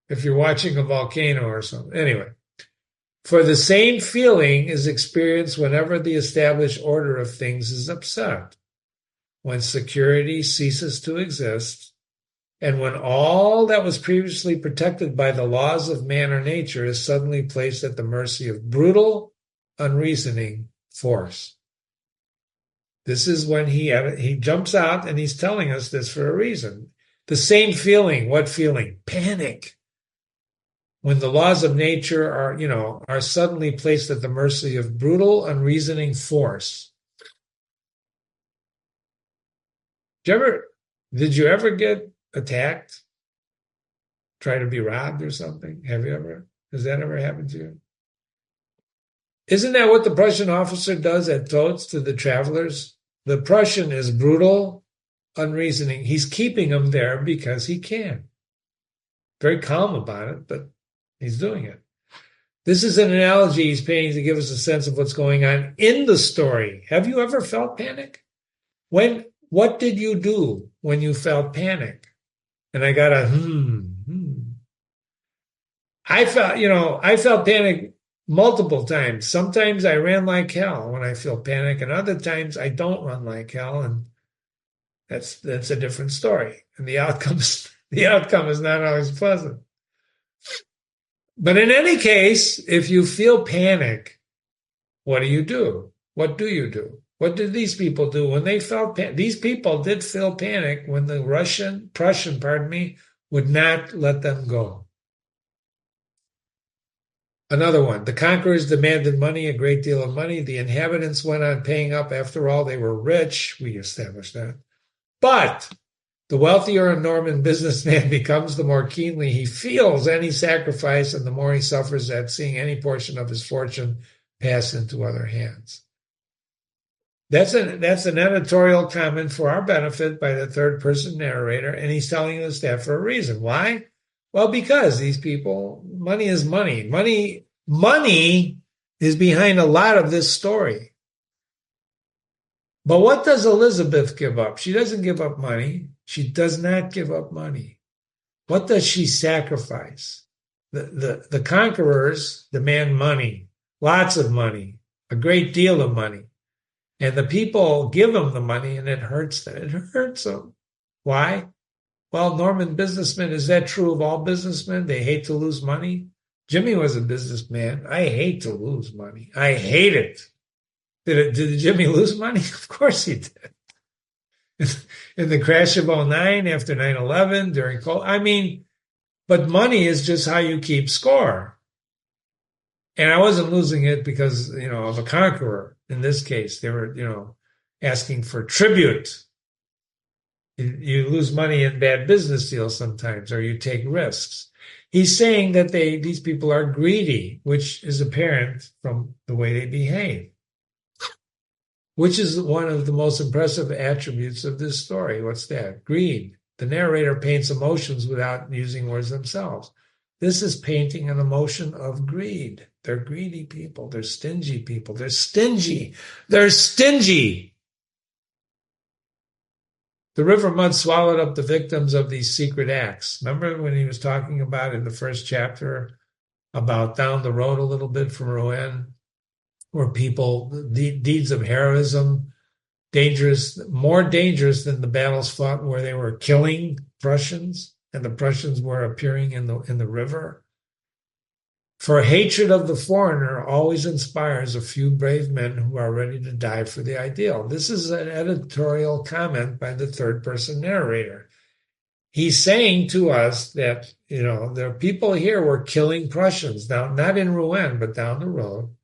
Speaker 1: if you're watching a volcano or something. Anyway, for the same feeling is experienced whenever the established order of things is upset. when security ceases to exist, and when all that was previously protected by the laws of man or nature is suddenly placed at the mercy of brutal, unreasoning force. This is when he jumps out, and he's telling us this for a reason. The same feeling. What feeling? Panic. When the laws of nature are suddenly placed at the mercy of brutal, unreasoning force. Did you ever get attacked? Try to be robbed or something? Has that ever happened to you? Isn't that what the Prussian officer does at Tots to the travelers? The Prussian is brutal, unreasoning. He's keeping them there because he can. Very calm about it, but he's doing it. This is an analogy he's painting to give us a sense of what's going on in the story. Have you ever felt panic? What did you do when you felt panic? And I got I felt panic multiple times. Sometimes I ran like hell when I feel panic, and other times I don't run like hell, and that's a different story. And the outcome is not always pleasant. But in any case, if you feel panic, what do you do? What do you do? What did these people do when they felt panic? These people did feel panic when the Prussian, would not let them go. Another one, the conquerors demanded money, a great deal of money. The inhabitants went on paying up. After all, they were rich. We established that. But the wealthier a Norman businessman becomes, the more keenly he feels any sacrifice, and the more he suffers at seeing any portion of his fortune pass into other hands. That's an editorial comment for our benefit by the third-person narrator, and he's telling us that for a reason. Why? Well, because these people, money is money. Money is behind a lot of this story. But what does Elizabeth give up? She doesn't give up money. She does not give up money. What does she sacrifice? The conquerors demand money, lots of money, a great deal of money. And the people give them the money, and it hurts them. It hurts them. Why? Well, Norman businessmen, is that true of all businessmen? They hate to lose money. Jimmy was a businessman. I hate to lose money. I hate it. Did Jimmy lose money? Of course he did. In the crash of 2009, after 9/11, during COVID. But money is just how you keep score. And I wasn't losing it because, of a conqueror. In this case, they were, asking for tribute. You lose money in bad business deals sometimes, or you take risks. He's saying that these people are greedy, which is apparent from the way they behave, which is one of the most impressive attributes of this story. What's that? Greed. The narrator paints emotions without using words themselves. This is painting an emotion of greed. They're greedy people. They're stingy people. They're stingy. They're stingy. The river mud swallowed up the victims of these secret acts. Remember when he was talking about in the first chapter about down the road a little bit from Rouen, where people, deeds of heroism, more dangerous than the battles fought where they were killing Prussians, and the Prussians were appearing in the river. For hatred of the foreigner always inspires a few brave men who are ready to die for the ideal. This is an editorial comment by the third-person narrator. He's saying to us that, there are people here who are killing Prussians, now not in Rouen, but down the road.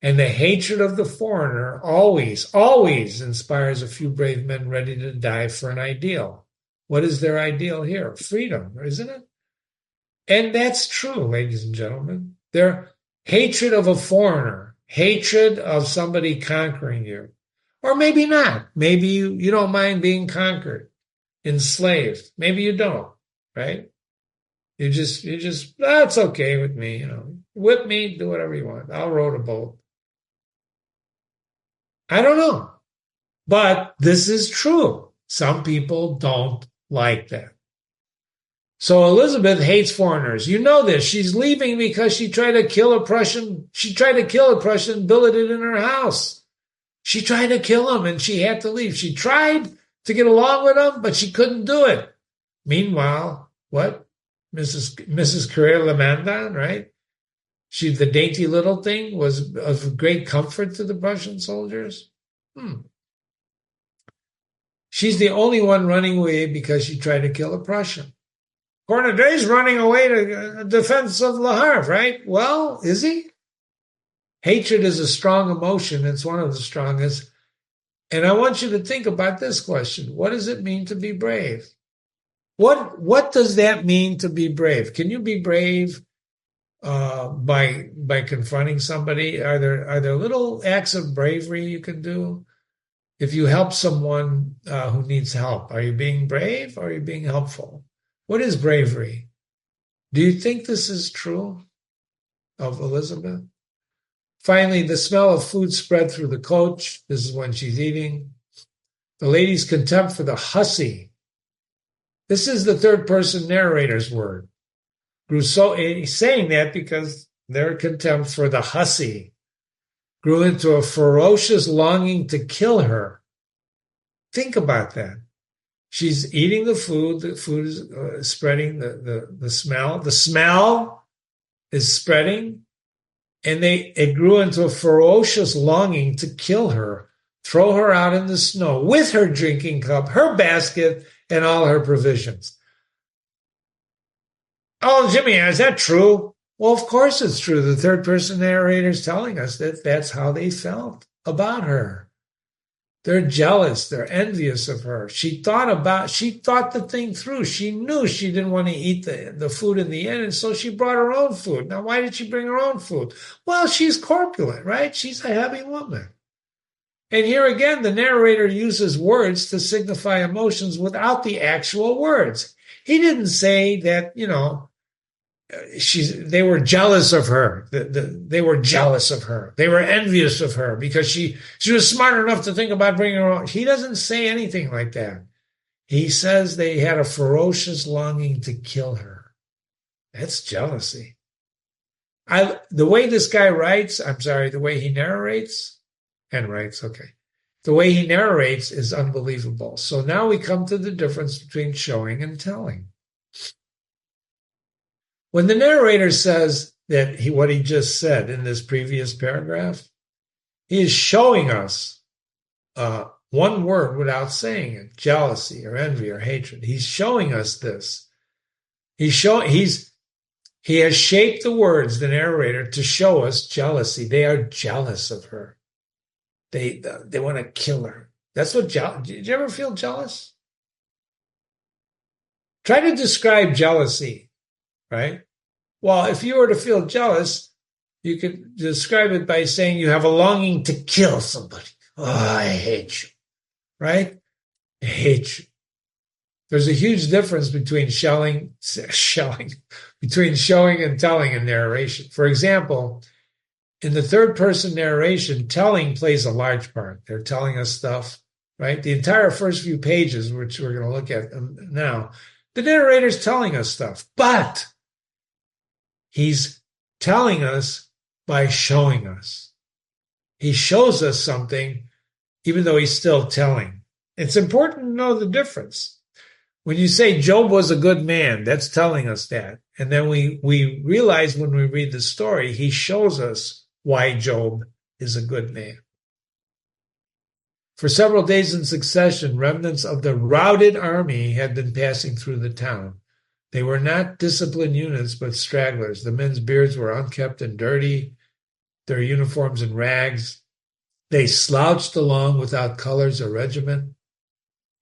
Speaker 1: And the hatred of the foreigner always, always inspires a few brave men ready to die for an ideal. What is their ideal here? Freedom, isn't it? And that's true, ladies and gentlemen. Their hatred of a foreigner, hatred of somebody conquering you. Or maybe not. Maybe you don't mind being conquered, enslaved. Maybe you don't, right? You just, that's okay with me, Whip me, do whatever you want. I'll row the boat. I don't know. But this is true. Some people don't like that. So Elizabeth hates foreigners. You know this. She's leaving because she tried to kill a Prussian. She tried to kill a Prussian, billeted in her house. She tried to kill him and she had to leave. She tried to get along with him, but she couldn't do it. Meanwhile, what? Mrs. Carrere-Lamandan, right? She, the dainty little thing, was of great comfort to the Prussian soldiers. She's the only one running away because she tried to kill a Prussian. Cornaday's running away to defense of Le Havre, right? Well, is he? Hatred is a strong emotion. It's one of the strongest. And I want you to think about this question. What does it mean to be brave? What does that mean to be brave? Can you be brave by confronting somebody? Are there little acts of bravery you can do? If you help someone who needs help, are you being brave or are you being helpful? What is bravery? Do you think this is true of Elizabeth? Finally, the smell of food spread through the coach. This is when she's eating. The lady's contempt for the hussy. This is the third person narrator's word. He's saying that because their contempt for the hussy grew into a ferocious longing to kill her. Think about that. She's eating the food is spreading, the smell. The smell is spreading, and it grew into a ferocious longing to kill her, throw her out in the snow with her drinking cup, her basket, and all her provisions. Oh, Jimmy, is that true? Well, of course it's true. The third person narrator is telling us that that's how they felt about her. They're jealous. They're envious of her. She thought the thing through. She knew she didn't want to eat the food in the end, and so she brought her own food. Now, why did she bring her own food? Well, she's corpulent, right? She's a heavy woman. And here again, the narrator uses words to signify emotions without the actual words. He didn't say that, they were jealous of her. They were jealous of her. They were envious of her because she was smart enough to think about bringing her own. He doesn't say anything like that. He says they had a ferocious longing to kill her. That's jealousy. The way this guy writes, the way he narrates and writes, okay. The way he narrates is unbelievable. So now we come to the difference between showing and telling. When the narrator says that what he just said in this previous paragraph, he is showing us one word without saying it, jealousy or envy or hatred. He's showing us this. He has shaped the words, the narrator, to show us jealousy. They are jealous of her. They want to kill her. That's what did you ever feel jealous? Try to describe jealousy. Right? Well, if you were to feel jealous, you could describe it by saying you have a longing to kill somebody. Oh, I hate you. Right? I hate you. There's a huge difference between between showing and telling in narration. For example, in the third person narration, telling plays a large part. They're telling us stuff, right? The entire first few pages, which we're going to look at now, the narrator's telling us stuff, but he's telling us by showing us. He shows us something, even though he's still telling. It's important to know the difference. When you say Job was a good man, that's telling us that. And then we realize when we read the story, he shows us why Job is a good man. For several days in succession, remnants of the routed army had been passing through the town. They were not disciplined units, but stragglers. The men's beards were unkempt and dirty, their uniforms in rags. They slouched along without colors or regiment.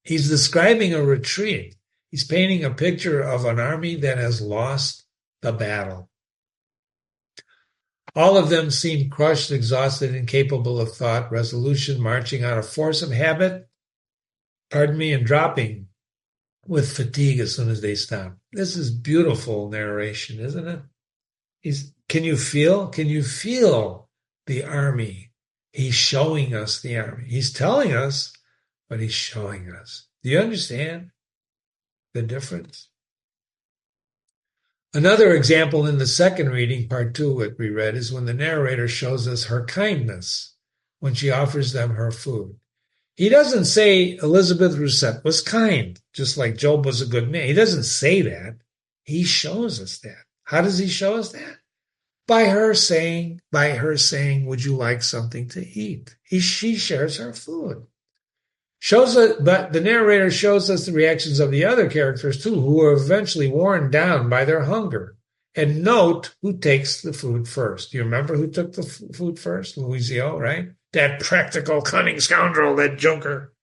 Speaker 1: He's describing a retreat. He's painting a picture of an army that has lost the battle. All of them seemed crushed, exhausted, incapable of thought, resolution, marching out of force of habit, and dropping with fatigue as soon as they stopped. This is beautiful narration, isn't it? Can you feel the army? He's showing us the army. He's telling us, but he's showing us. Do you understand the difference? Another example in the second reading, part 2, what we read, is when the narrator shows us her kindness. when she offers them her food. He doesn't say Elizabeth Rousset was kind, just like Job was a good man. He doesn't say that. He shows us that. How does he show us that? By her saying, would you like something to eat? She shares her food. But the narrator shows us the reactions of the other characters too, who are eventually worn down by their hunger. And note who takes the food first. Do you remember who took the food first? Louisio, right? That practical, cunning scoundrel, that joker.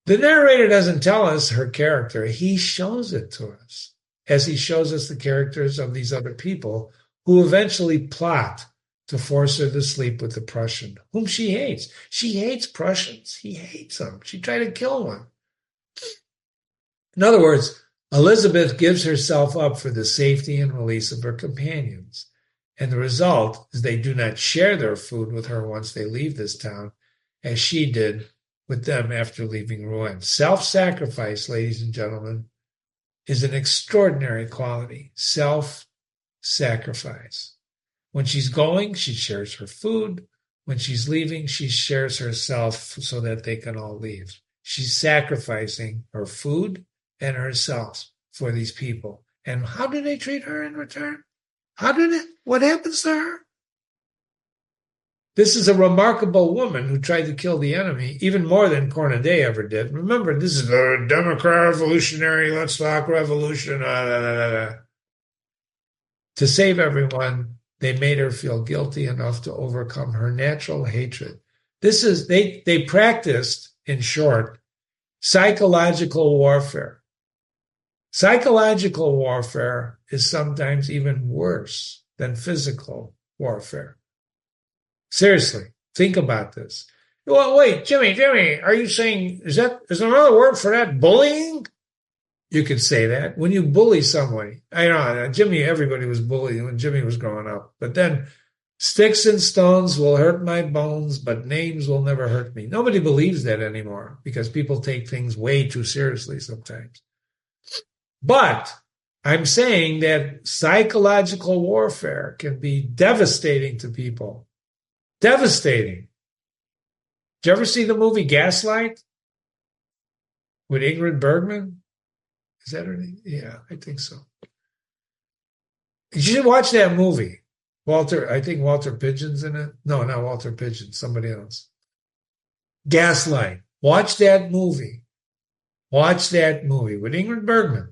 Speaker 1: The narrator doesn't tell us her character. He shows it to us, as he shows us the characters of these other people who eventually plot to force her to sleep with the Prussian, whom she hates. She hates Prussians. He hates them. She tried to kill one. In other words, Elizabeth gives herself up for the safety and release of her companions. And the result is they do not share their food with her once they leave this town, as she did with them after leaving Rouen. Self-sacrifice, ladies and gentlemen, is an extraordinary quality. Self-sacrifice. When she's going, she shares her food. When she's leaving, she shares herself so that they can all leave. She's sacrificing her food and herself for these people. And how do they treat her in return? What happens to her? This is a remarkable woman who tried to kill the enemy, even more than Cornadet ever did. Remember, this is a Democrat revolutionary, let's talk revolution. To save everyone, they made her feel guilty enough to overcome her natural hatred. They practiced, in short, psychological warfare. Psychological warfare is sometimes even worse than physical warfare. Seriously, think about this. Well, wait, Jimmy, are you saying, is there another word for that? Bullying? You could say that. When you bully somebody, I know, Jimmy, everybody was bullied when Jimmy was growing up. But then, sticks and stones will hurt my bones, but names will never hurt me. Nobody believes that anymore because people take things way too seriously sometimes. But I'm saying that psychological warfare can be devastating to people. Devastating. Did you ever see the movie Gaslight with Ingrid Bergman? Is that her name? Yeah, I think so. You should watch that movie. I think Walter Pidgeon's in it. No, not Walter Pidgeon, somebody else. Gaslight. Watch that movie. Watch that movie with Ingrid Bergman.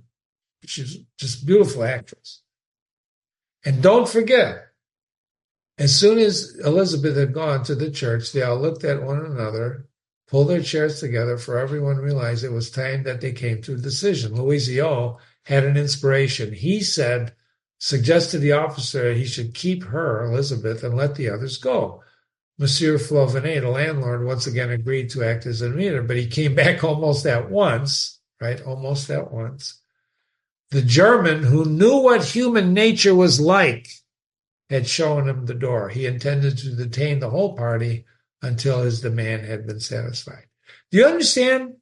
Speaker 1: She's just a beautiful actress. And don't forget, as soon as Elizabeth had gone to the church, they all looked at one another, pulled their chairs together, for everyone realized it was time that they came to a decision. Louisio had an inspiration. He suggested the officer he should keep her, Elizabeth, and let the others go. Monsieur Flauvenet, the landlord, once again agreed to act as a mediator, but he came back almost at once, right? Almost at once. The German, who knew what human nature was like, had shown him the door. He intended to detain the whole party until his demand had been satisfied. Do you understand?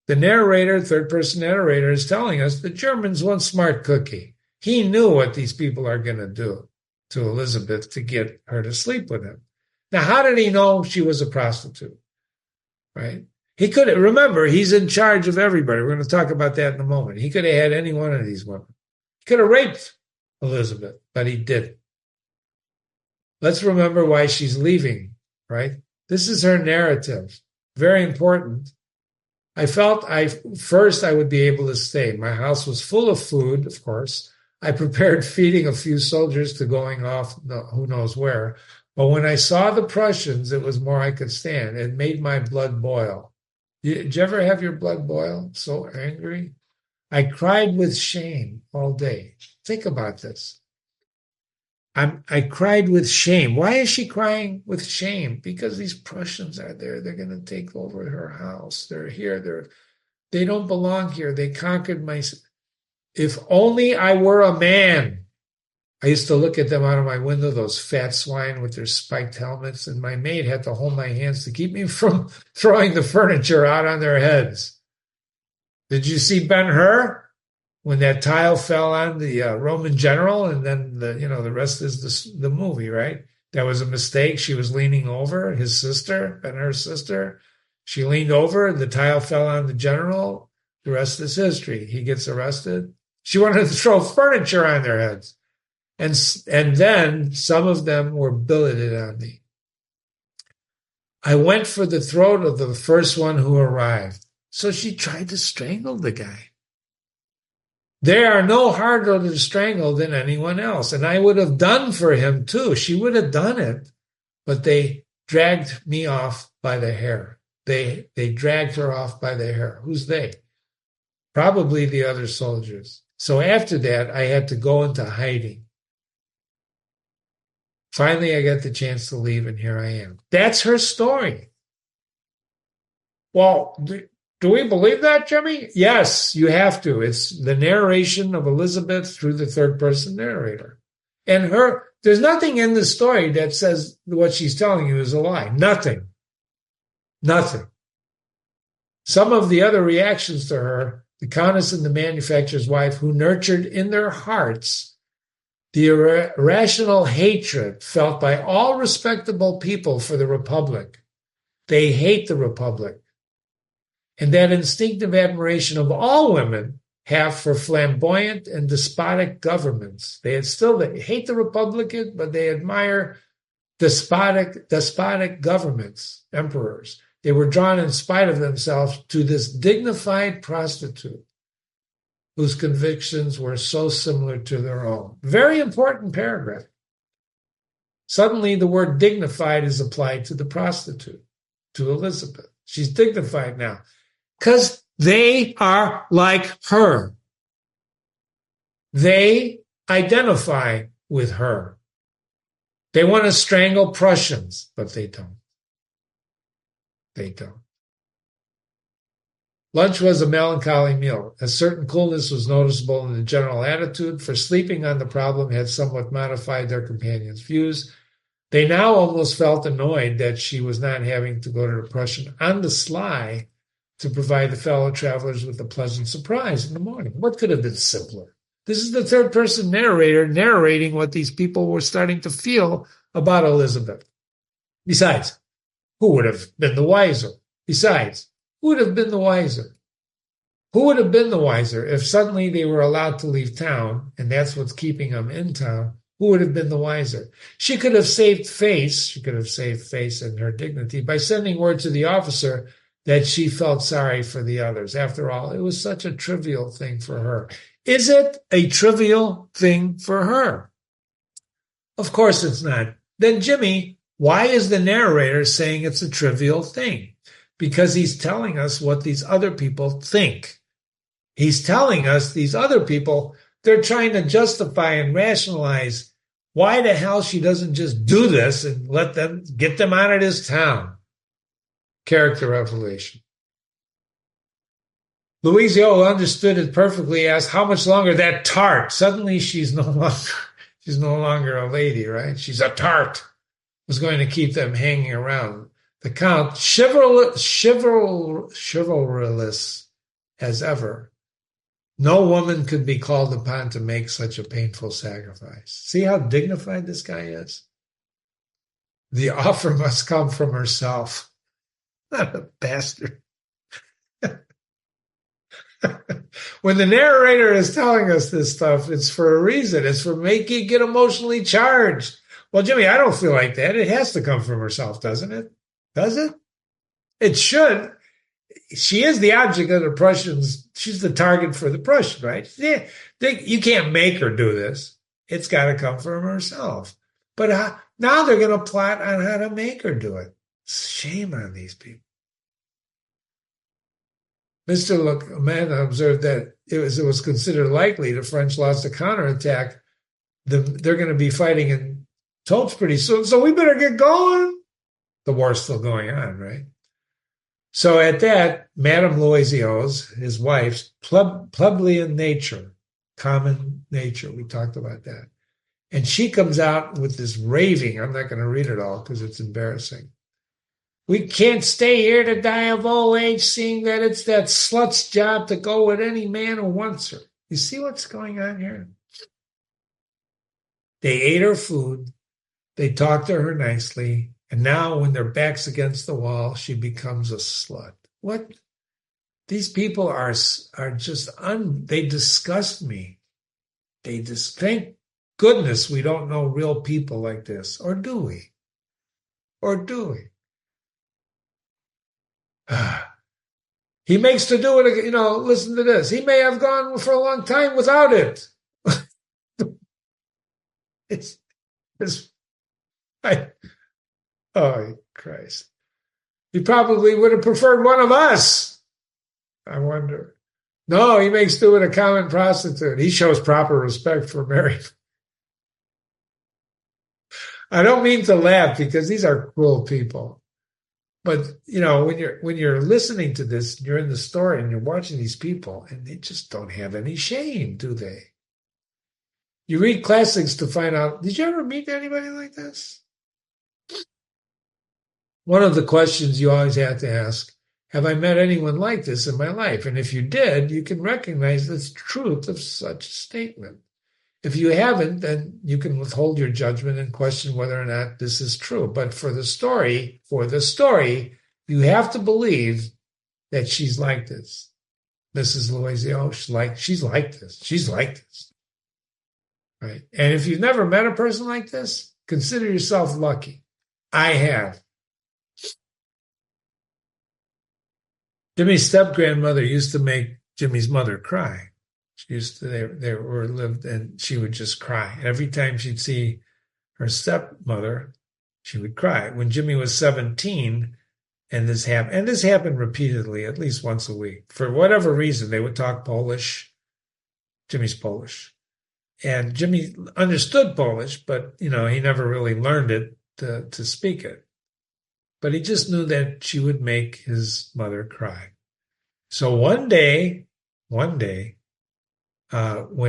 Speaker 1: The narrator, third-person narrator, is telling us the German's one smart cookie. He knew what these people are going to do to Elizabeth to get her to sleep with him. Now, how did he know she was a prostitute? Right? He could have, remember, he's in charge of everybody. We're going to talk about that in a moment. He could have had any one of these women. He could have raped Elizabeth, but he didn't. Let's remember why she's leaving, right? This is her narrative. Very important. I felt first I would be able to stay. My house was full of food, of course. I prepared feeding a few soldiers to going off who knows where. But when I saw the Prussians, it was more I could stand. It made my blood boil. Did you ever have your blood boil? So angry? I cried with shame all day. Think about this. I cried with shame. Why is she crying with shame? Because these Prussians are there. They're going to take over her house. They're here. They don't belong here. They conquered my... If only I were a man. I used to look at them out of my window, those fat swine with their spiked helmets, and my maid had to hold my hands to keep me from throwing the furniture out on their heads. Did you see Ben-Hur? When that tile fell on the Roman general, and then the rest is the movie, right? That was a mistake. She was leaning over, his sister and her sister. She leaned over, the tile fell on the general. The rest is history. He gets arrested. She wanted to throw furniture on their heads. And then some of them were billeted on me. I went for the throat of the first one who arrived. So she tried to strangle the guy. They are no harder to strangle than anyone else. And I would have done for him too. She would have done it. But they dragged me off by the hair. They dragged her off by the hair. Who's they? Probably the other soldiers. So after that, I had to go into hiding. Finally, I got the chance to leave, and here I am. That's her story. Well, do we believe that, Jimmy? Yes, you have to. It's the narration of Elizabeth through the third-person narrator. And there's nothing in the story that says what she's telling you is a lie. Nothing. Nothing. Some of the other reactions to her, the countess and the manufacturer's wife, who nurtured in their hearts the irrational hatred felt by all respectable people for the Republic. They hate the Republic. And that instinctive admiration of all women have for flamboyant and despotic governments. They hate the Republican, but they admire despotic governments, emperors. They were drawn in spite of themselves to this dignified prostitute whose convictions were so similar to their own. Very important paragraph. Suddenly the word dignified is applied to the prostitute, to Elizabeth. She's dignified now because they are like her. They identify with her. They want to strangle Prussians, but they don't. They don't. Lunch was a melancholy meal. A certain coolness was noticeable in the general attitude, for sleeping on the problem had somewhat modified their companions' views. They now almost felt annoyed that she was not having to go to the Prussian on the sly to provide the fellow travelers with a pleasant surprise in the morning. What could have been simpler? This is the third-person narrator narrating what these people were starting to feel about Elizabeth. Besides, who would have been the wiser? Who would have been the wiser? Who would have been the wiser if suddenly they were allowed to leave town, and that's what's keeping them in town? Who would have been the wiser? She could have saved face. She could have saved face and her dignity by sending word to the officer that she felt sorry for the others. After all, it was such a trivial thing for her. Is it a trivial thing for her? Of course it's not. Then, Jimmy, why is the narrator saying it's a trivial thing? Because he's telling us what these other people think. He's telling us these other people, they're trying to justify and rationalize why the hell she doesn't just do this and get them out of this town. Character revelation. Louisio understood it perfectly, asked how much longer that tart. Suddenly she's no longer a lady, right? She's a tart. Was going to keep them hanging around. The Count, chivalrous as ever, no woman could be called upon to make such a painful sacrifice. See how dignified this guy is? The offer must come from herself. Not a bastard. When the narrator is telling us this stuff, it's for a reason. It's for making you get emotionally charged. Well, Jimmy, I don't feel like that. It has to come from herself, doesn't it? Does it? It should. She is the object of the Prussians. She's the target for the Prussians, right? You can't make her do this. It's got to come from herself. But now they're going to plot on how to make her do it. Shame on these people. Mr. Lecoq observed that it was considered likely the French lost a counterattack. They're going to be fighting in Topes pretty soon, so we better get going. The war's still going on, right? So at that, Madame Loisio's, his wife's, plebeian nature, common nature, we talked about that. And she comes out with this raving. I'm not going to read it all because it's embarrassing. We can't stay here to die of old age, seeing that it's that slut's job to go with any man who wants her. You see what's going on here? They ate her food. They talk to her nicely. And now when their back's against the wall, she becomes a slut. What? These people are just, they disgust me. Thank goodness we don't know real people like this. Or do we? Or do we? He makes to do it, listen to this. He may have gone for a long time without it. Oh, Christ. He probably would have preferred one of us. I wonder. No, he makes do with a common prostitute. He shows proper respect for Mary. I don't mean to laugh because these are cruel people. But, when you're listening to this, you're in the story and you're watching these people and they just don't have any shame, do they? You read classics to find out, did you ever meet anybody like this? One of the questions you always have to ask, have I met anyone like this in my life? And if you did, you can recognize the truth of such a statement. If you haven't, then you can withhold your judgment and question whether or not this is true. But for the story, you have to believe that she's like this. Mrs. Loisio, she's like this. She's like this. Right? And if you've never met a person like this, consider yourself lucky. I have. Jimmy's step-grandmother used to make Jimmy's mother cry. She used to, they were lived, and she would just cry. Every time she'd see her stepmother, she would cry. When Jimmy was 17, and this happened repeatedly, at least once a week. For whatever reason, they would talk Polish. Jimmy's Polish. And Jimmy understood Polish, but, he never really learned it to speak it. But he just knew that she would make his mother cry. So one day, when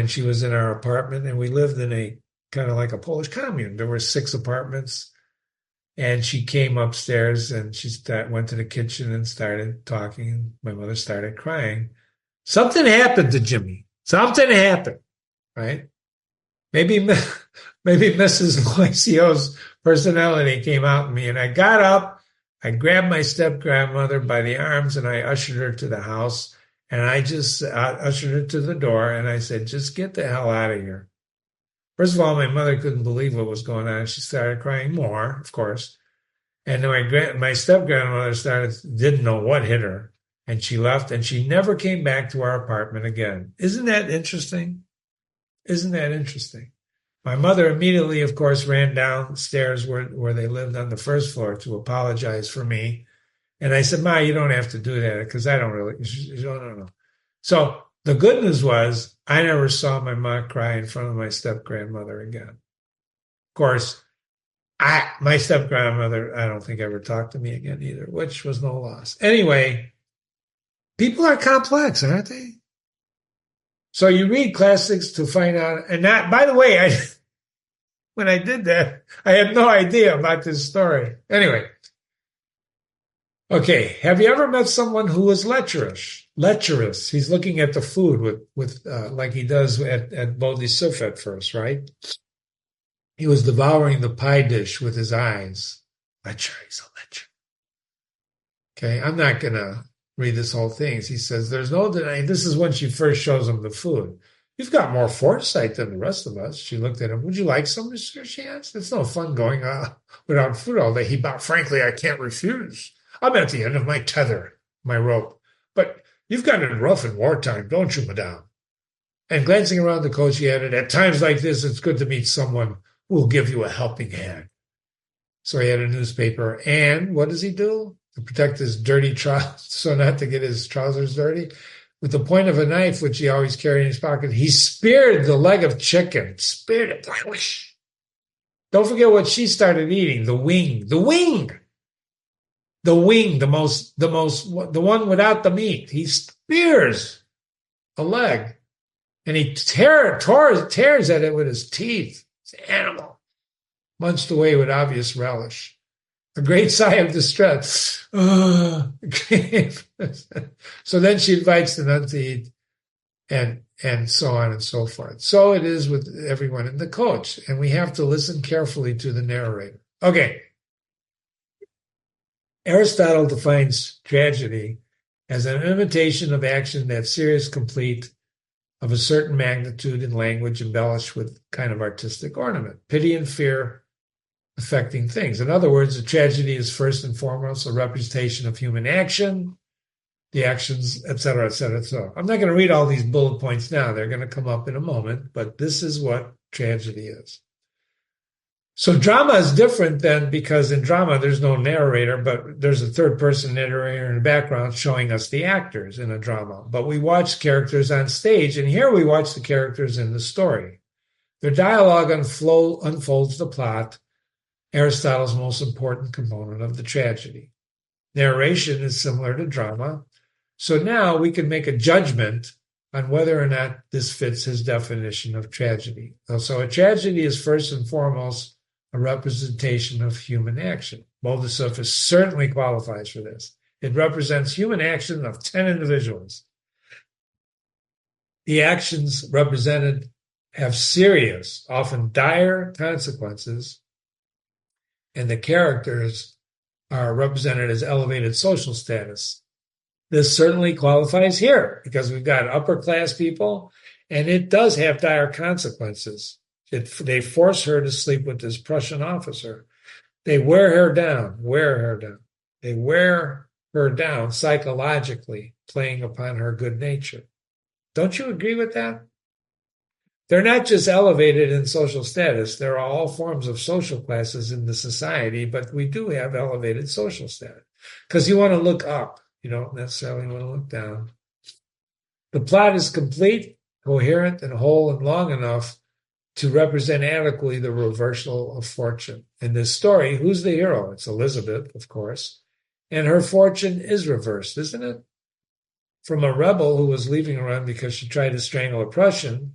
Speaker 1: she was in our apartment, and we lived in a kind of like a Polish commune, there were 6 apartments, and she came upstairs and she went to the kitchen and started talking. My mother started crying. Something happened to Jimmy. Something happened, right? Maybe Mrs. Loisio's personality came out in me, and I got up. I grabbed my step-grandmother by the arms, and I ushered her to the house, and I just ushered her to the door, and I said, just get the hell out of here. First of all, my mother couldn't believe what was going on. She started crying more, of course, and then my step-grandmother didn't know what hit her, and she left, and she never came back to our apartment again. Isn't that interesting? Isn't that interesting? My mother immediately, of course, ran downstairs where they lived on the first floor to apologize for me. And I said, Ma, you don't have to do that because I don't really, no. So the good news was I never saw my mom cry in front of my step-grandmother again. Of course, my step-grandmother, I don't think ever talked to me again either, which was no loss. Anyway, people are complex, aren't they? So you read classics to find out, and that, by the way, when I did that, I had no idea about this story. Anyway, okay, have you ever met someone who was lecherous? Lecherous. He's looking at the food with like he does at Boule de Suif at first, right? He was devouring the pie dish with his eyes. Lecher, he's a lecher. Okay, I'm not going to read this whole thing. He says, there's no denying, this is when she first shows him the food. You've got more foresight than the rest of us. She looked at him. Would you like some, monsieur? She asked. It's no fun going without food all day. He bowed. Frankly, I can't refuse. I'm at the end of my tether, my rope. But you've got it rough in wartime, don't you, madame? And glancing around the coach, he added, at times like this, it's good to meet someone who will give you a helping hand. So he had a newspaper. And what does he do? To protect his dirty trousers, so not to get his trousers dirty. With the point of a knife, which he always carried in his pocket, he speared the leg of chicken. Speared it. Don't forget what she started eating, the wing. The one without the meat. He spears a leg, and he tears at it with his teeth. It's an animal. Munched away with obvious relish. A great sigh of distress. So then she invites the nun to eat. and so on and so forth. So it is with everyone in the coach, and we have to listen carefully to the narrator. Okay. Aristotle defines tragedy as an imitation of action that's serious, complete, of a certain magnitude in language, embellished with kind of artistic ornament, pity and fear affecting things. In other words, a tragedy is first and foremost a representation of human action, the actions, et cetera, et cetera, et cetera. I'm not going to read all these bullet points now. They're going to come up in a moment, but this is what tragedy is. So drama is different than, because in drama there's no narrator, but there's a third-person narrator in the background showing us the actors in a drama. But we watch characters on stage, and here we watch the characters in the story. Their dialogue unfolds the plot, Aristotle's most important component of the tragedy. Narration is similar to drama, so now we can make a judgment on whether or not this fits his definition of tragedy. So a tragedy is first and foremost a representation of human action. Boule de Suif certainly qualifies for this. It represents human action of 10 individuals. The actions represented have serious, often dire consequences, and the characters are represented as elevated social status. This certainly qualifies here because we've got upper class people, and it does have dire consequences. They force her to sleep with this Prussian officer. They wear her down. They wear her down psychologically, playing upon her good nature. Don't you agree with that? They're not just elevated in social status. There are all forms of social classes in the society, but we do have elevated social status because you want to look up. You don't necessarily want to look down. The plot is complete, coherent, and whole and long enough to represent adequately the reversal of fortune. In this story, who's the hero? It's Elizabeth, of course. And her fortune is reversed, isn't it? From a rebel who was leaving Iran because she tried to strangle a Prussian,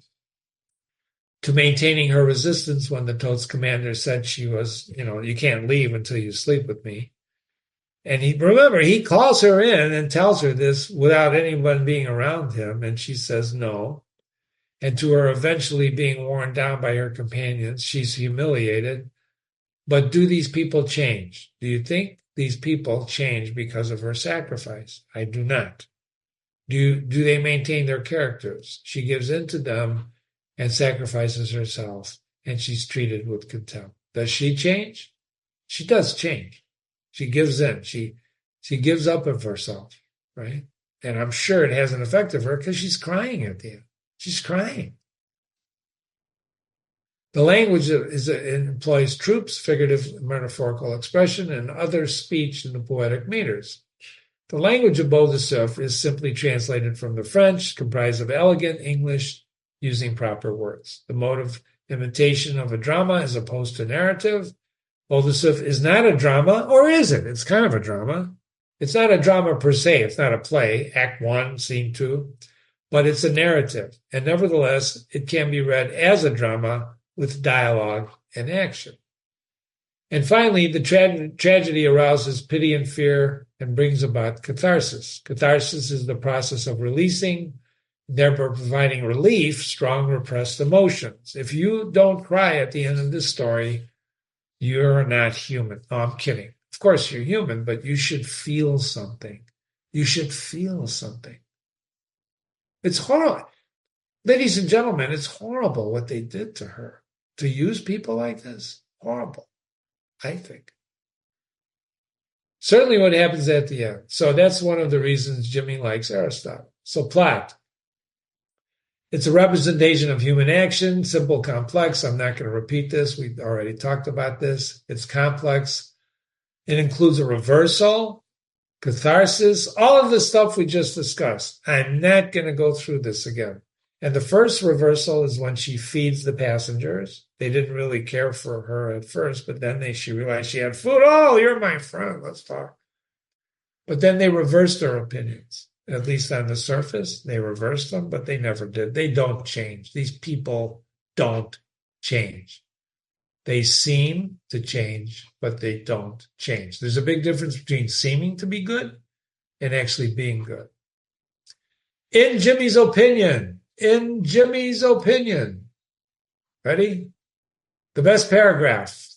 Speaker 1: to maintaining her resistance when the Tote's commander said she was, you can't leave until you sleep with me. And he calls her in and tells her this without anyone being around him, and she says no. And to her eventually being worn down by her companions, she's humiliated. But do these people change? Do you think these people change because of her sacrifice? I do not. Do they maintain their characters? She gives in to them and sacrifices herself, and she's treated with contempt. Does she change? She does change. She gives in. She gives up of herself, right? And I'm sure it has an effect of her because she's crying at the end. She's crying. The language employs troops, figurative metaphorical expression, and other speech in the poetic meters. The language of Boule de Suif is simply translated from the French, comprised of elegant English using proper words. The mode of imitation of a drama as opposed to narrative. Boule de Suif is not a drama, or is it? It's kind of a drama. It's not a drama per se. It's not a play, Act 1, Scene 2. But it's a narrative, and nevertheless, it can be read as a drama with dialogue and action. And finally, the tragedy arouses pity and fear and brings about catharsis. Catharsis is the process of releasing, thereby providing relief, strong repressed emotions. If you don't cry at the end of this story, you're not human. No, I'm kidding. Of course, you're human, but you should feel something. You should feel something. It's horrible. Ladies and gentlemen, it's horrible what they did to her. To use people like this, horrible, I think. Certainly what happens at the end. So that's one of the reasons Jimmy likes Aristotle. So plot. It's a representation of human action, simple, complex. I'm not going to repeat this. We've already talked about this. It's complex. It includes a reversal, catharsis, all of the stuff we just discussed. I'm not going to go through this again. And the first reversal is when she feeds the passengers. They didn't really care for her at first, but then she realized she had food. Oh, you're my friend. Let's talk. But then they reversed their opinions. At least on the surface, they reversed them, but they never did. They don't change. These people don't change. They seem to change, but they don't change. There's a big difference between seeming to be good and actually being good. In Jimmy's opinion, in Jimmy's opinion. Ready? The best paragraph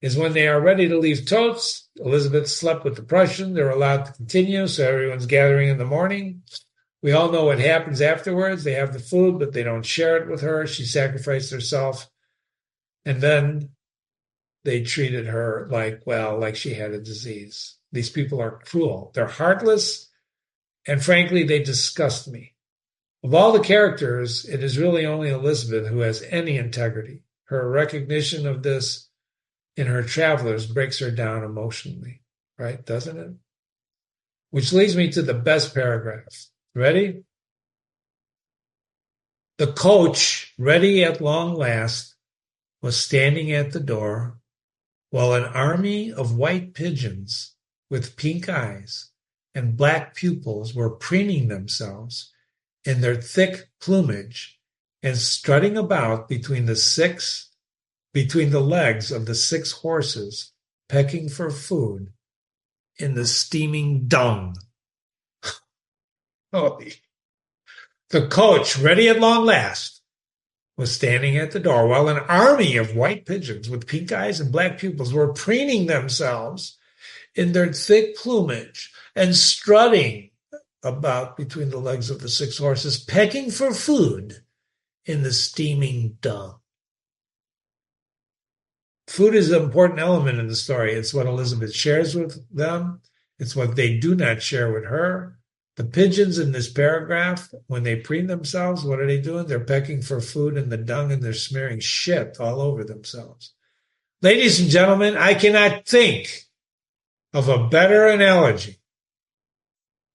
Speaker 1: is when they are ready to leave totes. Elizabeth slept with the Prussian. They're allowed to continue, so everyone's gathering in the morning. We all know what happens afterwards. They have the food, but they don't share it with her. She sacrificed herself. And then they treated her like she had a disease. These people are cruel. They're heartless. And frankly, they disgust me. Of all the characters, it is really only Elizabeth who has any integrity. Her recognition of this in her travelers breaks her down emotionally, right? Doesn't it? Which leads me to the best paragraph. Ready? The coach, ready at long last, was standing at the door while an army of white pigeons with pink eyes and black pupils were preening themselves in their thick plumage and strutting about between the legs of the 6 horses, pecking for food in the steaming dung. The coach, ready at long last, was standing at the door while an army of white pigeons with pink eyes and black pupils were preening themselves in their thick plumage and strutting about between the legs of the 6 horses, pecking for food in the steaming dung. Food is an important element in the story. It's what Elizabeth shares with them. It's what they do not share with her. The pigeons in this paragraph, when they preen themselves, what are they doing? They're pecking for food in the dung and they're smearing shit all over themselves. Ladies and gentlemen, I cannot think of a better analogy,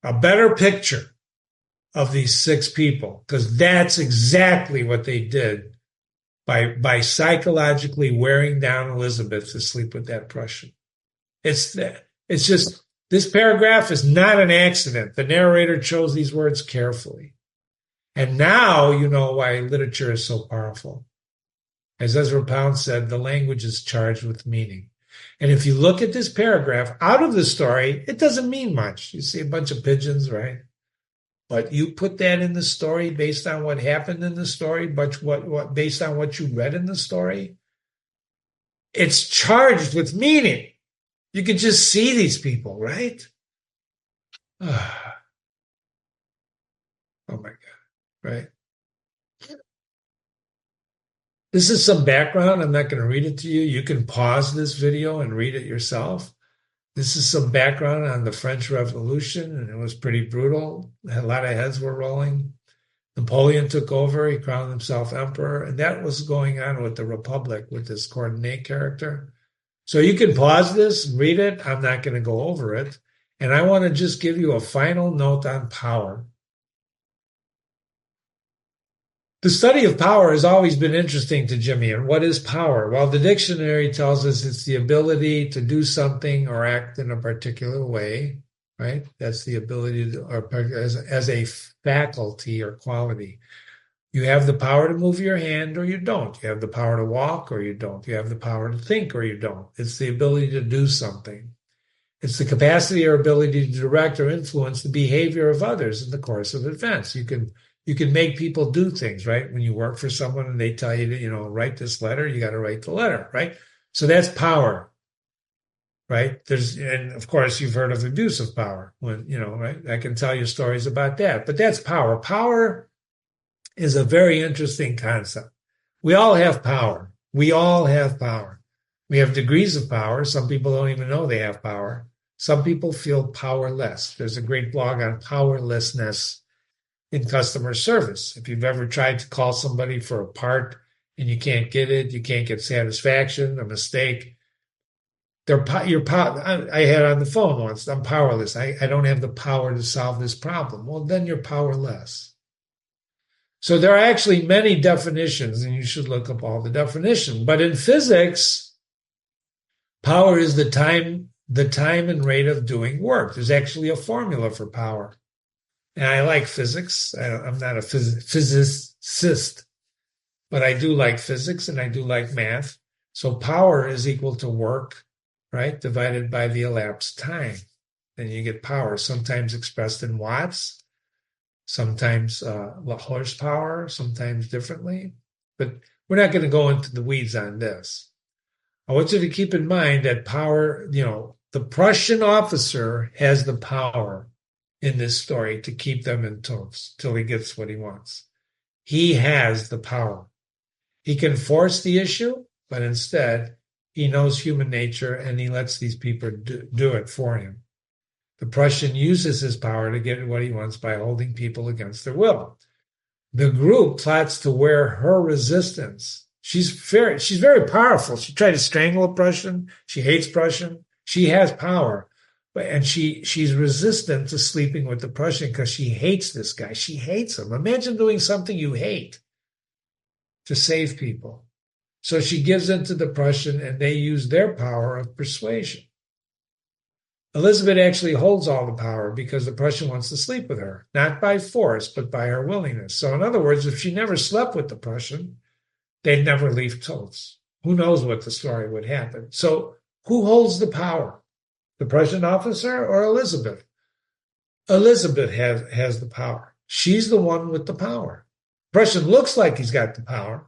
Speaker 1: a better picture of these 6 people, because that's exactly what they did by psychologically wearing down Elizabeth to sleep with that Prussian. It's just, this paragraph is not an accident. The narrator chose these words carefully. And now you know why literature is so powerful. As Ezra Pound said, the language is charged with meaning. And if you look at this paragraph out of the story, it doesn't mean much. You see a bunch of pigeons, right? But you put that in the story based on what happened in the story, but what based on what you read in the story, it's charged with meaning. You can just see these people, right? Oh my God, right? This is some background. I'm not going to read it to you. You can pause this video and read it yourself. This is some background on the French Revolution, and it was pretty brutal. A lot of heads were rolling. Napoleon took over. He crowned himself emperor, and that was going on with the Republic, with this Coordinate character. So you can pause this, read it. I'm not going to go over it. And I want to just give you a final note on power. The study of power has always been interesting to Jimmy. And what is power? Well, the dictionary tells us it's the ability to do something or act in a particular way, right? That's the ability to, or as a faculty or quality. You have the power to move your hand or you don't. You have the power to walk or you don't. You have the power to think or you don't. It's the ability to do something. It's the capacity or ability to direct or influence the behavior of others in the course of events. You can make people do things, right? When you work for someone and they tell you to, write this letter, you got to write the letter, right? So that's power, right? And of course, you've heard of abuse of power when, right? I can tell you stories about that, but that's power. Power is a very interesting concept. We all have power. We all have power. We have degrees of power. Some people don't even know they have power. Some people feel powerless. There's a great blog on powerlessness in customer service. If you've ever tried to call somebody for a part and you can't get it, you can't get satisfaction, a mistake, I had on the phone once, I'm powerless. I don't have the power to solve this problem. Well, then you're powerless. So there are actually many definitions, and you should look up all the definitions. But in physics, power is the time and rate of doing work. There's actually a formula for power. And I like physics. I'm not a physicist, but I do like physics and I do like math. So power is equal to work, right, divided by the elapsed time. Then you get power, sometimes expressed in watts, sometimes horsepower, sometimes differently. But we're not going to go into the weeds on this. I want you to keep in mind that power, the Prussian officer has the power in this story to keep them in toast till he gets what he wants. He has the power. He can force the issue, but instead he knows human nature and he lets these people do it for him. The Prussian uses his power to get what he wants by holding people against their will. The group plots to wear her resistance. She's very powerful. She tried to strangle a Prussian. She hates Prussian. She has power. And she's resistant to sleeping with the Prussian because she hates this guy. She hates him. Imagine doing something you hate to save people. So she gives in to the Prussian, and they use their power of persuasion. Elizabeth actually holds all the power because the Prussian wants to sleep with her, not by force, but by her willingness. So in other words, if she never slept with the Prussian, they'd never leave Totes. Who knows what the story would happen? So who holds the power? The Prussian officer or Elizabeth? Elizabeth has the power. She's the one with the power. Prussian looks like he's got the power.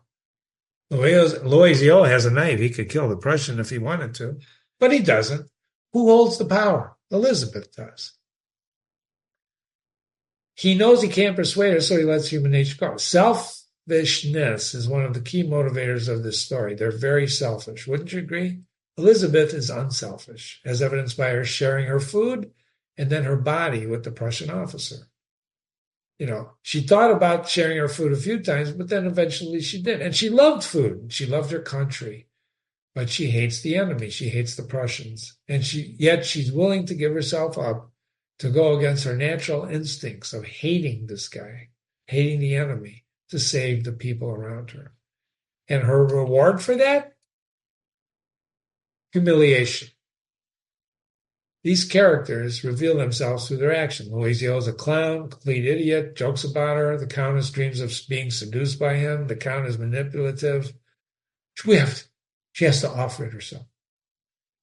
Speaker 1: Loisio has a knife. He could kill the Prussian if he wanted to, but he doesn't. Who holds the power? Elizabeth does. He knows he can't persuade her, so he lets human nature go. Selfishness is one of the key motivators of this story. They're very selfish. Wouldn't you agree? Elizabeth is unselfish, as evidenced by her sharing her food and then her body with the Prussian officer. She thought about sharing her food a few times, but then eventually she did. And she loved food. She loved her country. But she hates the enemy. She hates the Prussians. And yet she's willing to give herself up to go against her natural instincts of hating this guy, hating the enemy, to save the people around her. And her reward for that? Humiliation. These characters reveal themselves through their action. Loisio is a clown, complete idiot, jokes about her. The Countess dreams of being seduced by him. The Count is manipulative. She has to offer it herself.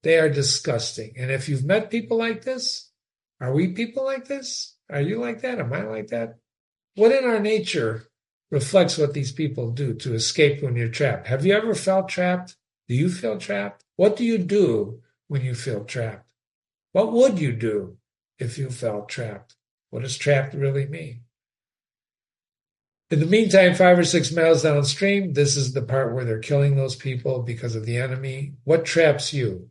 Speaker 1: They are disgusting. And if you've met people like this, are we people like this? Are you like that? Am I like that? What in our nature reflects what these people do to escape when you're trapped? Have you ever felt trapped? Do you feel trapped? What do you do when you feel trapped? What would you do if you felt trapped? What does trapped really mean? In the meantime, 5 or 6 miles downstream, this is the part where they're killing those people because of the enemy. What traps you?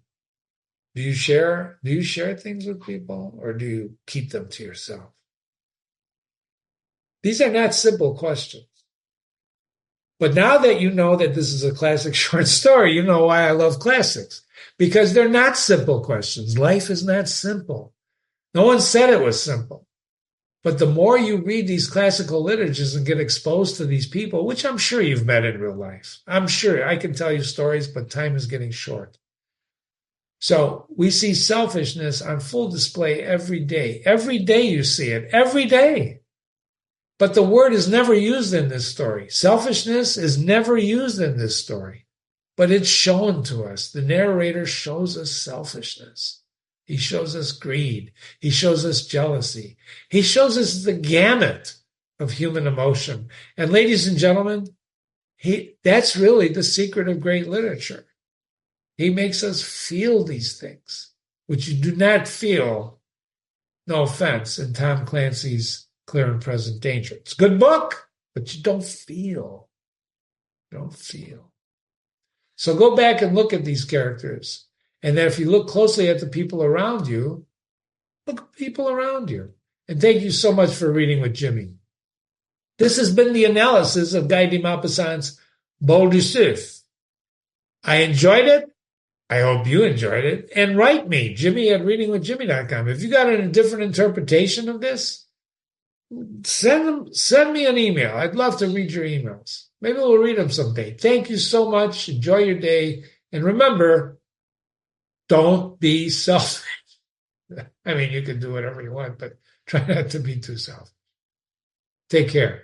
Speaker 1: Do you share things with people, or do you keep them to yourself? These are not simple questions. But now that you know that this is a classic short story, you know why I love classics. Because they're not simple questions. Life is not simple. No one said it was simple. But the more you read these classical literatures and get exposed to these people, which I'm sure you've met in real life. I'm sure I can tell you stories, but time is getting short. So we see selfishness on full display every day. Every day you see it. Every day. But the word is never used in this story. Selfishness is never used in this story. But it's shown to us. The narrator shows us selfishness. He shows us greed. He shows us jealousy. He shows us the gamut of human emotion. And ladies and gentlemen, that's really the secret of great literature. He makes us feel these things, which you do not feel, no offense, in Tom Clancy's Clear and Present Danger. It's a good book, but you don't feel. You don't feel. So go back and look at these characters. And then if you look closely at the people around you, look at people around you. And thank you so much for reading with Jimmy. This has been the analysis of Guy de Maupassant's Boule de Suif. I enjoyed it. I hope you enjoyed it. And write me, Jimmy@readingwithjimmy.com. If you got a different interpretation of this, send me an email. I'd love to read your emails. Maybe we'll read them someday. Thank you so much. Enjoy your day. And remember, don't be selfish. I mean, you can do whatever you want, but try not to be too selfish. Take care.